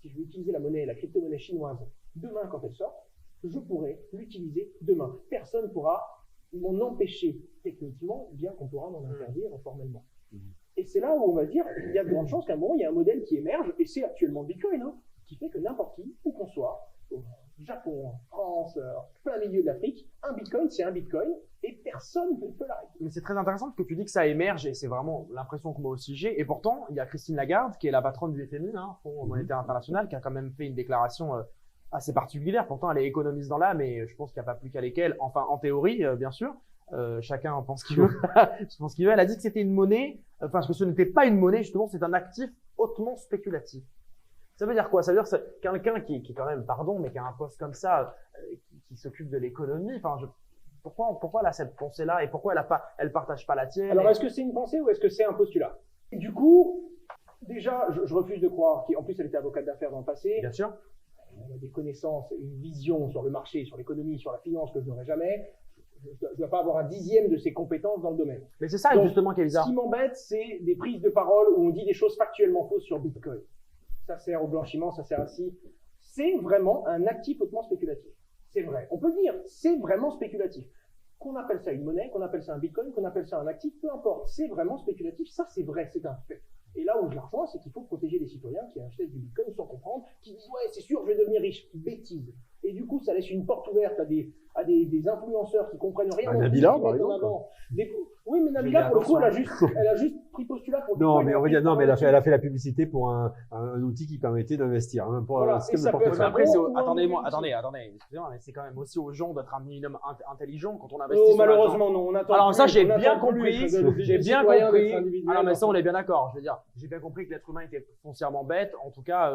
[SPEAKER 3] Si je veux utiliser la monnaie, la crypto-monnaie chinoise, demain quand elle sort, je pourrai l'utiliser demain. Personne ne pourra m'en empêcher techniquement, bien qu'on pourra m'en interdire formellement. Et c'est là où on va dire, il y a de grandes chances qu'à un moment, il y a un modèle qui émerge, et c'est actuellement le Bitcoin, hein, qui fait que n'importe qui, où qu'on soit, au Japon, en France, plein milieu de l'Afrique, un Bitcoin, c'est un Bitcoin, et personne ne peut l'arrêter.
[SPEAKER 1] Mais c'est très intéressant que tu dis que ça émerge, et c'est vraiment l'impression que moi aussi j'ai. Et pourtant, il y a Christine Lagarde, qui est la patronne du FMI, hein, Fonds monétaire international, qui a quand même fait une déclaration assez particulière. Pourtant, elle est économiste dans l'âme, et je pense qu'il n'y a pas plus qu'elle qu'elle. Enfin, en théorie, bien sûr. Chacun en pense ce qu'il veut. Je pense qu'il veut. Elle a dit que c'était une monnaie, enfin, que ce n'était pas une monnaie, justement, c'est un actif hautement spéculatif. Ça veut dire quoi? Ça veut dire que c'est quelqu'un qui est quand même, pardon, mais qui a un poste comme ça, qui s'occupe de l'économie. Enfin, pourquoi elle a cette pensée-là et pourquoi elle partage pas la tienne?
[SPEAKER 3] Alors, est-ce que c'est une pensée ou est-ce que c'est un postulat? Et du coup, déjà, je refuse de croire qu'en plus elle était avocate d'affaires dans le passé.
[SPEAKER 1] Bien sûr.
[SPEAKER 3] Elle a des connaissances, une vision sur le marché, sur l'économie, sur la finance que je n'aurai jamais. Je ne dois pas avoir un dixième de ses compétences dans le domaine.
[SPEAKER 1] Mais c'est ça,
[SPEAKER 3] donc,
[SPEAKER 1] justement, qui est bizarre.
[SPEAKER 3] Ce qui m'embête, c'est des prises de parole où on dit des choses factuellement fausses sur Bitcoin. Ça sert au blanchiment, ça sert à ci. C'est vraiment un actif hautement spéculatif. C'est vrai. On peut le dire, c'est vraiment spéculatif. Qu'on appelle ça une monnaie, qu'on appelle ça un Bitcoin, qu'on appelle ça un actif, peu importe. C'est vraiment spéculatif. Ça, c'est vrai, c'est un fait. Et là où je la rejoins, c'est qu'il faut protéger les citoyens qui achètent du Bitcoin sans comprendre, qui disent « Ouais, c'est sûr, je vais devenir riche. » Bêtise. Et du coup, ça laisse une porte ouverte à des influenceurs qui comprennent rien.
[SPEAKER 2] Nabila, par exemple.
[SPEAKER 3] Oui, mais Nabila, pour le coup, elle a juste pris postulat pour
[SPEAKER 2] Non, mais on va dire, non, mais elle a fait la publicité pour un outil qui permettait d'investir. Hein, pour,
[SPEAKER 3] voilà,
[SPEAKER 2] c'est comme
[SPEAKER 3] ça peut
[SPEAKER 2] n'importe
[SPEAKER 3] être
[SPEAKER 2] quoi.
[SPEAKER 1] Après, attendez, excusez-moi, mais c'est quand même aussi aux gens d'être un minimum intelligent quand on investit sur
[SPEAKER 3] malheureusement, non. On attend
[SPEAKER 1] alors
[SPEAKER 3] plus,
[SPEAKER 1] ça, j'ai
[SPEAKER 3] on
[SPEAKER 1] bien
[SPEAKER 3] attend
[SPEAKER 1] compris.
[SPEAKER 3] plus
[SPEAKER 1] J'ai
[SPEAKER 3] des
[SPEAKER 1] bien
[SPEAKER 3] citoyens
[SPEAKER 1] compris.
[SPEAKER 3] d'être individuels.
[SPEAKER 1] Alors, mais ça, on est bien d'accord. Je veux dire, j'ai bien compris que l'être humain était foncièrement bête. En tout cas,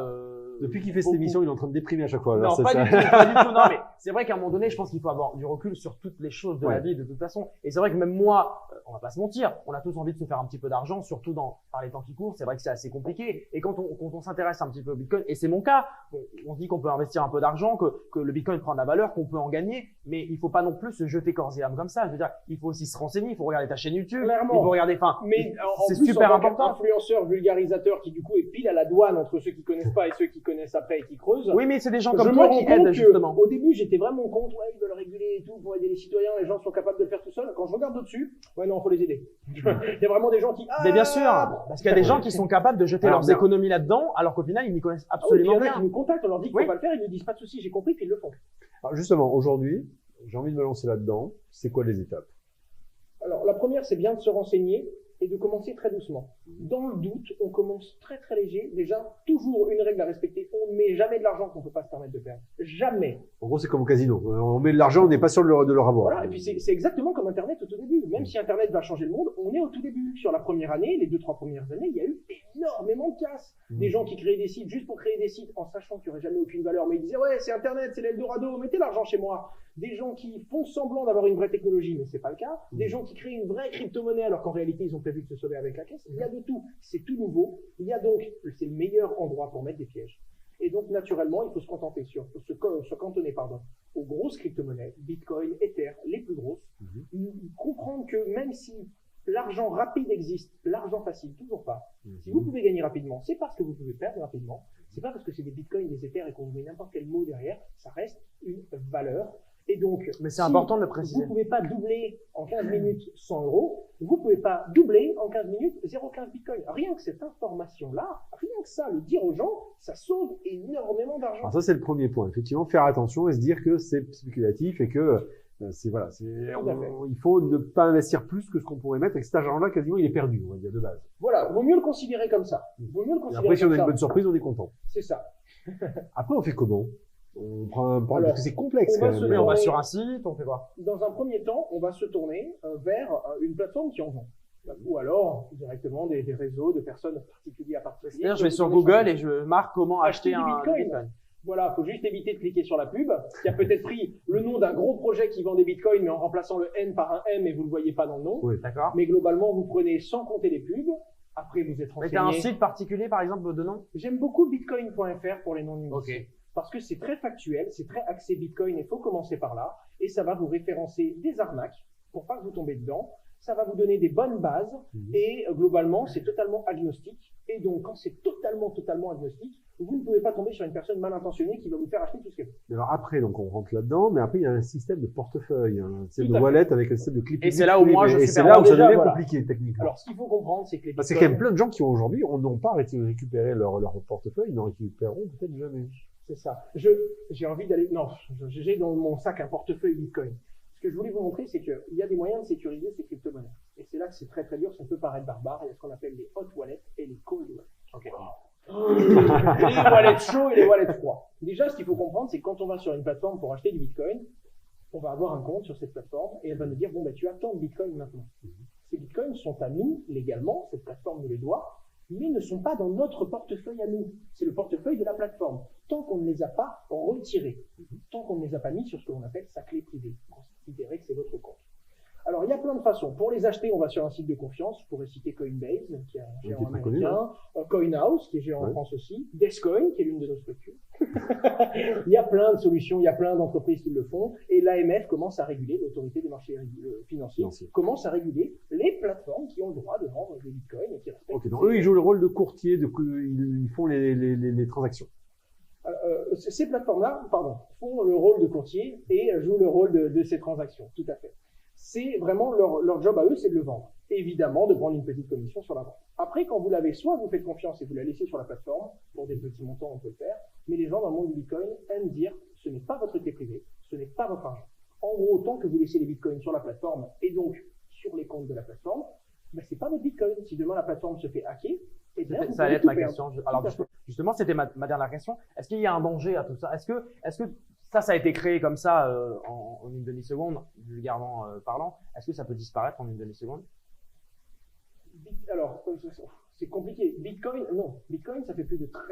[SPEAKER 2] Depuis qu'il fait cette émission, il est en train de déprimer à chaque fois.
[SPEAKER 1] Non,
[SPEAKER 2] Alors,
[SPEAKER 1] pas
[SPEAKER 2] ça.
[SPEAKER 1] du tout, pas du tout. Non, mais c'est vrai qu'à un moment donné, je pense qu'il faut avoir du recul sur toutes les choses de la vie, de toute façon. Et c'est vrai que même moi, on va pas se mentir, on a tous envie de se faire un petit peu d'argent, surtout par les temps qui courent. C'est vrai que c'est assez compliqué. Et quand on s'intéresse un petit peu au Bitcoin, et c'est mon cas, on se dit qu'on peut investir un peu d'argent, que le Bitcoin prend de la valeur, qu'on peut en gagner, mais il faut pas non plus se jeter corps et âme comme ça. Je veux dire, il faut aussi se renseigner, il faut regarder ta chaîne YouTube,
[SPEAKER 3] Clairement.
[SPEAKER 1] il faut regarder, enfin,
[SPEAKER 3] Mais
[SPEAKER 1] c'est
[SPEAKER 3] en plus,
[SPEAKER 1] super
[SPEAKER 3] en tant
[SPEAKER 1] important.
[SPEAKER 3] qu'influenceur, vulgarisateur, qui du coup est pile à la douane entre ceux qui connaissent pas et ceux qui connaissent après et qui creusent.
[SPEAKER 1] Oui, mais c'est des gens
[SPEAKER 3] Je
[SPEAKER 1] comme
[SPEAKER 3] me
[SPEAKER 1] toi
[SPEAKER 3] rends
[SPEAKER 1] qui
[SPEAKER 3] compte
[SPEAKER 1] aident,
[SPEAKER 3] que,
[SPEAKER 1] justement.
[SPEAKER 3] au début, j'étais vraiment contre, ouais, ils veulent réguler et tout pour aider les citoyens, les gens sont capables de le faire tout seuls. Quand je regarde au-dessus, ouais, non, faut les aider. Il y a vraiment des gens qui,
[SPEAKER 1] Mais bien sûr, parce qu'il y a des gens qui sont capables de jeter
[SPEAKER 2] Alors,
[SPEAKER 1] leurs
[SPEAKER 2] bien.
[SPEAKER 1] économies là-dedans, alors qu'au final, ils n'y connaissent
[SPEAKER 3] il y
[SPEAKER 1] absolument
[SPEAKER 3] en a qui
[SPEAKER 1] rien.
[SPEAKER 3] nous contactent, on leur dit qu'il
[SPEAKER 1] Oui.
[SPEAKER 3] faut pas le faire, ils nous disent pas de soucis, j'ai compris, puis ils le font.
[SPEAKER 2] Alors, justement, aujourd'hui, j'ai envie de me lancer là-dedans. C'est quoi les étapes?
[SPEAKER 3] Alors, la première, c'est bien de se renseigner et de commencer très doucement. Dans le doute, on commence très très léger. Déjà, toujours une règle à respecter. On ne met jamais de l'argent qu'on ne peut pas se permettre de perdre. Jamais.
[SPEAKER 2] En gros, c'est comme au casino. On met de l'argent, on n'est pas sûr de le revoir.
[SPEAKER 3] Voilà. Et puis, c'est exactement comme Internet au tout début. Même si Internet va changer le monde, on est au tout début. Sur la première année, les 2-3 premières années, il y a eu énormément de casse. Des gens qui créaient des sites juste pour créer des sites en sachant qu'il n'y aurait jamais aucune valeur. Mais ils disaient, ouais, c'est Internet, c'est l'Eldorado, mettez l'argent chez moi. Des gens qui font semblant d'avoir une vraie technologie, mais c'est pas le cas. Des gens qui créent une vraie crypto-monnaie alors qu'en réalité, ils ont prévu de se sauver avec la caisse. Il y a de tout. C'est tout nouveau. Il y a donc, c'est le meilleur endroit pour mettre des pièges. Et donc, naturellement, il faut se contenter se cantonner, aux grosses crypto-monnaies, Bitcoin, Ether, les plus grosses. Comprendre que même si l'argent rapide existe, l'argent facile, toujours pas. Si vous pouvez gagner rapidement, c'est parce que vous pouvez perdre rapidement. C'est pas parce que c'est des bitcoins, des éthers et qu'on vous met n'importe quel mot derrière, ça reste une valeur. Et donc,
[SPEAKER 1] Mais c'est important de le préciser.
[SPEAKER 3] Vous ne pouvez pas doubler en 15 minutes 100 euros, vous ne pouvez pas doubler en 15 minutes 0,15 bitcoin. Rien que cette information-là, rien que ça, le dire aux gens, ça sauve énormément d'argent.
[SPEAKER 2] Alors ça, c'est le premier point. Effectivement, faire attention et se dire que c'est spéculatif et que il faut ne pas investir plus que ce qu'on pourrait mettre et que cet argent-là, quasiment, il est perdu, on va dire, de base.
[SPEAKER 3] Voilà, vaut mieux le considérer comme ça. Vaut mieux le
[SPEAKER 2] Et
[SPEAKER 3] considérer
[SPEAKER 2] après, si on a
[SPEAKER 3] comme
[SPEAKER 2] une
[SPEAKER 3] ça.
[SPEAKER 2] bonne surprise, on est content.
[SPEAKER 3] C'est ça.
[SPEAKER 2] Après, on fait comment? On prend un
[SPEAKER 3] Alors,
[SPEAKER 2] parce que c'est complexe
[SPEAKER 3] on
[SPEAKER 2] quand
[SPEAKER 3] va
[SPEAKER 2] même.
[SPEAKER 3] se
[SPEAKER 1] Mais on va
[SPEAKER 3] Ouais.
[SPEAKER 1] sur un site, on fait quoi?
[SPEAKER 3] Dans un premier temps, on va se tourner vers une plateforme qui en vend. Ou alors, directement, des réseaux de personnes particuliers à particuliers.
[SPEAKER 1] C'est-à-dire, je vais sur Google et je marque comment acheter
[SPEAKER 3] du
[SPEAKER 1] un
[SPEAKER 3] Bitcoin.
[SPEAKER 1] Bitcoin.
[SPEAKER 3] Voilà, faut juste éviter de cliquer sur la pub, qui a peut-être pris le nom d'un gros projet qui vend des bitcoins, mais en remplaçant le N par un M et vous le voyez pas dans le nom.
[SPEAKER 2] Oui.
[SPEAKER 1] D'accord.
[SPEAKER 3] Mais globalement, vous prenez sans compter les pubs. Après, vous êtes
[SPEAKER 1] Mais t'as un
[SPEAKER 3] renseigné.
[SPEAKER 1] site particulier, par exemple, de nom?
[SPEAKER 3] J'aime beaucoup bitcoin.fr pour les non-initiés.
[SPEAKER 1] Ok.
[SPEAKER 3] Parce que c'est très factuel, c'est très axé bitcoin et il faut commencer par là. Et ça va vous référencer des arnaques pour pas que vous tombez dedans. Ça va vous donner des bonnes bases et globalement, c'est totalement agnostique. Et donc, quand c'est totalement agnostique, vous ne pouvez pas tomber sur une personne mal intentionnée qui va vous faire acheter tout ce qu'elle veut.
[SPEAKER 2] Mais alors après, donc on rentre là-dedans, mais après il y a un système de portefeuille, un système
[SPEAKER 3] Tout
[SPEAKER 2] de
[SPEAKER 3] à fait.
[SPEAKER 2] wallet avec un système de clip.
[SPEAKER 1] Et c'est là où moi, je
[SPEAKER 2] et
[SPEAKER 1] suis
[SPEAKER 2] c'est
[SPEAKER 1] perdu.
[SPEAKER 2] là où ça
[SPEAKER 3] Déjà,
[SPEAKER 2] devient
[SPEAKER 3] voilà.
[SPEAKER 2] compliqué techniquement.
[SPEAKER 3] Alors, ce qu'il faut comprendre, c'est que les
[SPEAKER 2] Parce qu'il y a
[SPEAKER 3] bitcoins,
[SPEAKER 2] plein de gens qui aujourd'hui n'ont pas récupéré leur portefeuille, ils n'en récupéreront peut-être jamais.
[SPEAKER 3] c'est ça. J'ai envie d'aller, non, j'ai dans mon sac un portefeuille bitcoin. Ce que je voulais vous montrer, c'est qu'il y a des moyens de sécuriser ces crypto-monnaies. Et c'est là que c'est très très dur, ça peut paraître barbare. Il y a ce qu'on appelle les hot wallets et les cold wallets.
[SPEAKER 1] Ok.
[SPEAKER 3] Les wallets chauds et les wallets froids. Déjà, ce qu'il faut comprendre, c'est que quand on va sur une plateforme pour acheter du bitcoin, on va avoir un compte sur cette plateforme et elle va nous dire, bon, ben, tu as tant de bitcoin maintenant. Ces bitcoins sont à nous, légalement, cette plateforme nous les doit, mais ne sont pas dans notre portefeuille à nous. C'est le portefeuille de la plateforme. Tant qu'on ne les a pas retirés, tant qu'on ne les a pas mis sur ce que l'on appelle sa clé privée, considérez que c'est votre compte. Alors, il y a plein de façons. Pour les acheter, on va sur un site de confiance. Je pourrais citer Coinbase, qui est un
[SPEAKER 2] qui est
[SPEAKER 3] géant
[SPEAKER 2] très connu,
[SPEAKER 3] américain, CoinHouse, qui est géant en
[SPEAKER 2] Ouais.
[SPEAKER 3] France aussi, Descoin, qui est l'une de nos structures. Il y a plein de solutions, il y a plein d'entreprises qui le font, et l'AMF commence à réguler, l'autorité des marchés financiers,
[SPEAKER 2] Financier.
[SPEAKER 3] commence à réguler les plateformes qui ont le droit de vendre des bitcoins et qui respectent.
[SPEAKER 2] Ok, donc eux ils jouent le rôle de courtier, ils font les transactions.
[SPEAKER 3] Ces plateformes-là, font le rôle de courtier et jouent le rôle de ces transactions, tout à fait. C'est vraiment leur job à eux, c'est de le vendre. Évidemment, de prendre une petite commission sur la vente. Après, quand vous l'avez, soit vous faites confiance et vous la laissez sur la plateforme, pour des petits montants, on peut le faire, mais les gens dans le monde du Bitcoin aiment dire, ce n'est pas votre clé privée, ce n'est pas votre argent. En gros, tant que vous laissez les Bitcoins sur la plateforme et donc sur les comptes de la plateforme, ben, c'est pas votre Bitcoin. Si demain la plateforme se fait hacker, eh bien, vous
[SPEAKER 1] Ça
[SPEAKER 3] pouvez
[SPEAKER 1] allait être
[SPEAKER 3] tout
[SPEAKER 1] ma
[SPEAKER 3] perdre.
[SPEAKER 1] question.
[SPEAKER 3] Tout
[SPEAKER 1] Alors,
[SPEAKER 3] à fait.
[SPEAKER 1] justement, c'était ma dernière question. Est-ce qu'il y a un danger à tout ça? Est-ce que ça a été créé comme ça en une demi-seconde, vulgairement parlant? Est-ce que ça peut disparaître en une demi-seconde?
[SPEAKER 3] Alors, c'est compliqué. Bitcoin, non. Bitcoin, ça fait plus de ça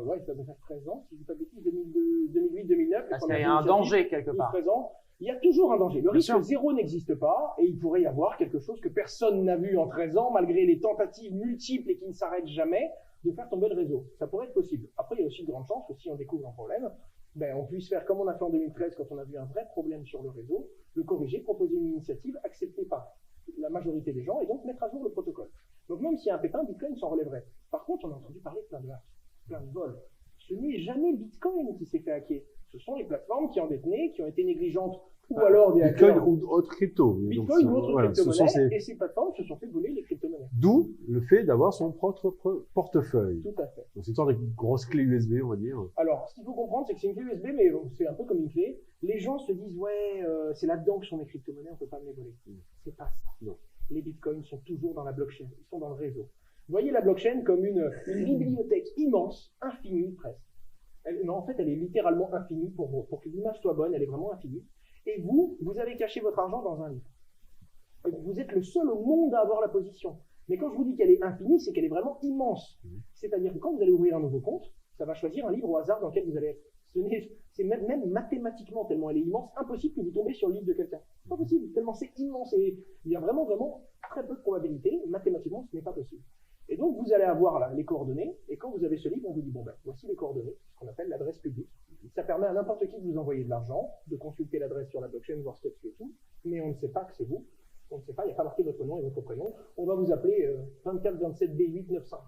[SPEAKER 3] doit faire 13 ans, si je dis pas de bêtises, 2008, 2009.
[SPEAKER 1] Est-ce qu'il y a un danger quelque part?
[SPEAKER 3] 13 ans. Il y a toujours un danger. Le
[SPEAKER 1] Bien
[SPEAKER 3] risque
[SPEAKER 1] sûr.
[SPEAKER 3] zéro n'existe pas et il pourrait y avoir quelque chose que personne n'a vu en 13 ans, malgré les tentatives multiples et qui ne s'arrêtent jamais, de faire tomber le réseau. Ça pourrait être possible. Après, il y a aussi de grandes chances que si on découvre un problème, ben, on puisse faire comme on a fait en 2013 quand on a vu un vrai problème sur le réseau, le corriger, proposer une initiative acceptée par la majorité des gens et donc mettre à jour le protocole. Donc même s'il y a un pépin, Bitcoin s'en relèverait. Par contre, on a entendu parler de plein de hacks, plein de vols. Ce n'est jamais Bitcoin qui s'est fait hacker. Ce sont les plateformes qui en détenaient, qui ont été négligentes, ou alors des
[SPEAKER 2] Bitcoin
[SPEAKER 3] hackers.
[SPEAKER 2] ou autre crypto.
[SPEAKER 3] Bitcoin ou autre
[SPEAKER 2] Voilà, ce sont
[SPEAKER 3] crypto-monnaie,
[SPEAKER 2] ces-
[SPEAKER 3] et ces plateformes se sont fait voler les crypto-monnaies.
[SPEAKER 2] D'où le fait d'avoir son propre portefeuille.
[SPEAKER 3] Tout à fait.
[SPEAKER 2] Donc c'est une sorte de grosse clé USB, on va dire.
[SPEAKER 3] Alors, ce qu'il faut comprendre, c'est que c'est une clé USB, mais c'est un peu comme une clé. Les gens se disent, ouais, c'est là-dedans que sont mes crypto-monnaies, on peut pas me les voler. C'est pas ça.
[SPEAKER 2] Non.
[SPEAKER 3] Les bitcoins sont toujours dans la blockchain, ils sont dans le réseau. Vous voyez la blockchain comme une bibliothèque immense, infinie presque. Non, en fait, elle est littéralement infinie pour que l'image soit bonne, elle est vraiment infinie. Et vous avez caché votre argent dans un livre. Et vous êtes le seul au monde à avoir la position. Mais quand je vous dis qu'elle est infinie, c'est qu'elle est vraiment immense. C'est-à-dire que quand vous allez ouvrir un nouveau compte, ça va choisir un livre au hasard dans lequel vous allez être. C'est même mathématiquement, tellement elle est immense, impossible que vous tombiez sur le livre de quelqu'un. C'est pas possible, tellement c'est immense. Et il y a vraiment très peu de probabilité. Mathématiquement, ce n'est pas possible. Et donc, vous allez avoir là les coordonnées, et quand vous avez ce livre, on vous dit, bon ben, voici les coordonnées, ce qu'on appelle l'adresse publique. Ça permet à n'importe qui de vous envoyer de l'argent, de consulter l'adresse sur la blockchain, voir ce qu'il y a dessus et tout, mais on ne sait pas que c'est vous, on ne sait pas, il n'y a pas marqué votre nom et votre prénom, on va vous appeler 2427B895.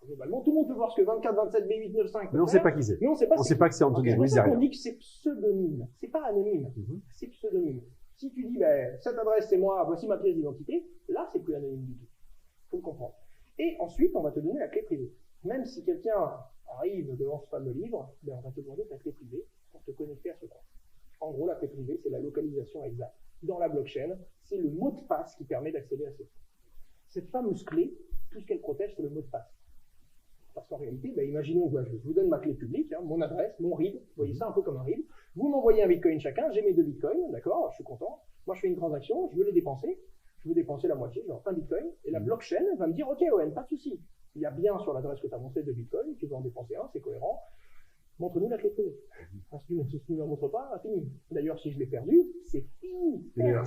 [SPEAKER 3] Globalement, tout le monde peut voir ce que 24, 27, B8, 9, 5.
[SPEAKER 2] Mais on ne sait pas qui c'est.
[SPEAKER 3] Mais on sait pas.
[SPEAKER 2] On sait pas que c'est Anthony
[SPEAKER 3] C'est pour
[SPEAKER 2] Ruiz
[SPEAKER 3] ça qu'on
[SPEAKER 2] derrière.
[SPEAKER 3] dit que c'est pseudonyme. C'est pas anonyme. C'est pseudonyme. Si tu dis, ben, cette adresse, c'est moi, voici ma pièce d'identité, là, c'est plus anonyme du tout. Faut le comprendre. Et ensuite, on va te donner la clé privée. Même si quelqu'un arrive devant ce fameux livre, ben, on va te demander ta clé privée pour te connecter à ce compte. En gros, la clé privée, c'est la localisation exacte. Dans la blockchain, c'est le mot de passe qui permet d'accéder à ce compte. Cette fameuse clé, tout ce qu'elle protège, c'est le mot de passe. Parce qu'en réalité, ben, imaginons que je vous donne ma clé publique, hein, mon adresse, mon RIB, vous voyez ça un peu comme un RIB. Vous m'envoyez un bitcoin chacun, j'ai mes 2 bitcoins, d'accord, je suis content. Moi, je fais une transaction, je veux les dépenser. Je veux dépenser la moitié, genre un bitcoin. Et la blockchain va me dire, OK, Owen, pas de souci. Il y a bien sur l'adresse que tu as montré 2 bitcoins, tu veux en dépenser un, c'est cohérent. Montre-nous la clé privée. Parce que si tu ne me la montres pas, fini. D'ailleurs, si je l'ai perdu, c'est fini.
[SPEAKER 2] D'ailleurs,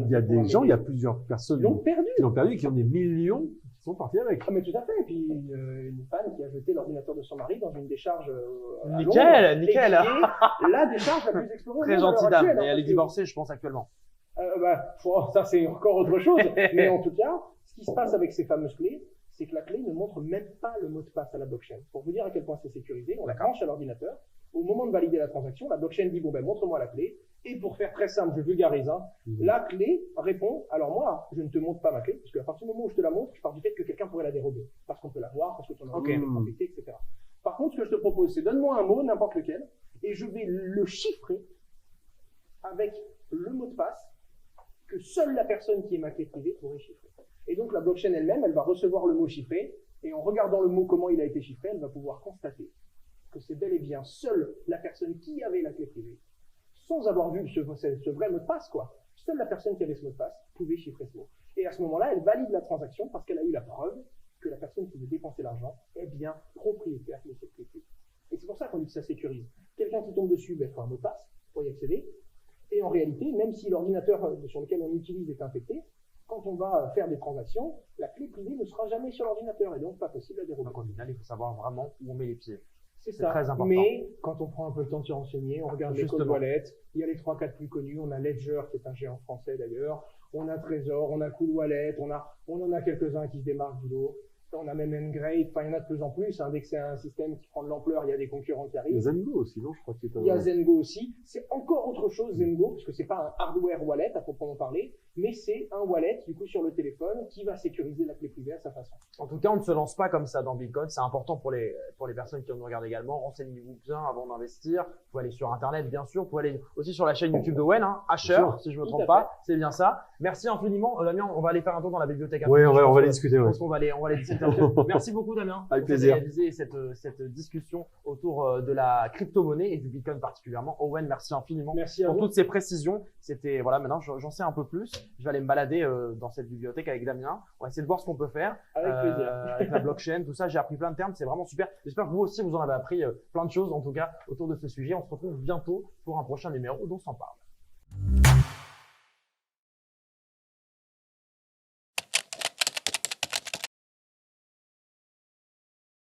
[SPEAKER 2] il y a des gens, il y a plusieurs personnes
[SPEAKER 3] Ils l'ont perdu.
[SPEAKER 2] qui l'ont perdu et qui ont des millions qui sont partis avec.
[SPEAKER 3] Ah, mais tout à fait. Et puis, une femme qui a jeté l'ordinateur de son mari dans une décharge. À
[SPEAKER 1] Nickel,
[SPEAKER 3] Londres,
[SPEAKER 1] nickel.
[SPEAKER 3] et qui est la décharge la plus explorée.
[SPEAKER 1] Très gentille dame. Et elle est divorcée, je pense, actuellement.
[SPEAKER 3] Ça, c'est encore autre chose. Mais en tout cas, ce qui se passe avec ces fameuses clés, c'est que la clé ne montre même pas le mot de passe à la blockchain. Pour vous dire à quel point c'est sécurisé, on la branche à l'ordinateur. Au moment de valider la transaction, la blockchain dit, bon, ben, montre-moi la clé. Et pour faire très simple, je vulgarise, hein, la clé répond, alors moi, je ne te montre pas ma clé, parce qu'à partir du moment où je te la montre, je pars du fait que quelqu'un pourrait la dérober. Parce qu'on peut la voir, parce que ton ordinateur est infecté, etc. Par contre, ce que je te propose, c'est donne-moi un mot, n'importe lequel, et je vais le chiffrer avec le mot de passe que seule la personne qui est ma clé privée pourrait chiffrer. Et donc, la blockchain elle-même, elle va recevoir le mot chiffré, et en regardant le mot, comment il a été chiffré, elle va pouvoir constater que c'est bel et bien seule la personne qui avait la clé privée, sans avoir vu ce vrai mot de passe, quoi. Seule la personne qui avait ce mot de passe pouvait chiffrer ce mot. Et à ce moment-là, elle valide la transaction parce qu'elle a eu la preuve que la personne qui veut dépenser l'argent est bien propriétaire de cette clé privée. Et c'est pour ça qu'on dit que ça sécurise. Quelqu'un qui tombe dessus, ben, faut un mot de passe pour y accéder. Et en réalité, même si l'ordinateur sur lequel on utilise est infecté, quand on va faire des transactions, la clé privée ne sera jamais sur l'ordinateur et donc pas possible à dérober.
[SPEAKER 1] Donc, au final, il faut savoir vraiment où on met les pieds.
[SPEAKER 3] C'est ça.
[SPEAKER 1] Très important.
[SPEAKER 3] Mais quand on prend un peu le temps de s'y renseigner, on regarde les cold
[SPEAKER 1] Justement.
[SPEAKER 3] wallets, il y a les 3-4 plus connus, on a Ledger qui est un géant français d'ailleurs, on a Trésor, on a Cool Wallet, on en a quelques-uns qui se démarquent du lot. On a même Ngrade, enfin il y en a de plus en plus, dès que c'est un système qui prend de l'ampleur, il y a des concurrents qui
[SPEAKER 2] Il y a
[SPEAKER 3] arrivent.
[SPEAKER 2] Zengo aussi, non? Je crois que c'est
[SPEAKER 3] Il y a Zengo aussi. C'est encore autre chose, Zengo, parce que c'est pas un hardware wallet à proprement parler, mais c'est un wallet, du coup, sur le téléphone, qui va sécuriser la clé privée à sa façon.
[SPEAKER 1] En tout cas, on ne se lance pas comme ça dans Bitcoin. C'est important pour les personnes qui nous regardent également. Renseignez-vous bien avant d'investir. Vous pouvez aller sur Internet, bien sûr. Vous pouvez aller aussi sur la chaîne YouTube de Wen, hein, Asher,
[SPEAKER 2] Bien sûr.
[SPEAKER 1] si je me
[SPEAKER 3] Tout
[SPEAKER 1] trompe
[SPEAKER 3] à
[SPEAKER 1] pas. C'est bien ça. Merci infiniment. Damien, on va aller faire un tour dans la bibliothèque.
[SPEAKER 2] Oui, on va
[SPEAKER 1] Je
[SPEAKER 2] les
[SPEAKER 1] pense
[SPEAKER 2] discuter,
[SPEAKER 1] Je
[SPEAKER 2] ouais.
[SPEAKER 1] pense qu'on va aller discuter un peu. Merci beaucoup, Damien.
[SPEAKER 2] Avec
[SPEAKER 1] pour
[SPEAKER 2] plaisir.
[SPEAKER 1] réaliser cette discussion autour de la crypto-monnaie et du Bitcoin particulièrement. Owen, merci infiniment
[SPEAKER 3] Merci à
[SPEAKER 1] pour
[SPEAKER 3] vous.
[SPEAKER 1] toutes ces précisions. C'était, voilà, maintenant, j'en sais un peu plus. Je vais aller me balader dans cette bibliothèque avec Damien. On va essayer de voir ce qu'on peut faire.
[SPEAKER 3] Avec plaisir.
[SPEAKER 1] Avec la blockchain, tout ça. J'ai appris plein de termes. C'est vraiment super. J'espère que vous aussi, vous en avez appris plein de choses, en tout cas, autour de ce sujet. On se retrouve bientôt pour un prochain numéro d'On s'en parle.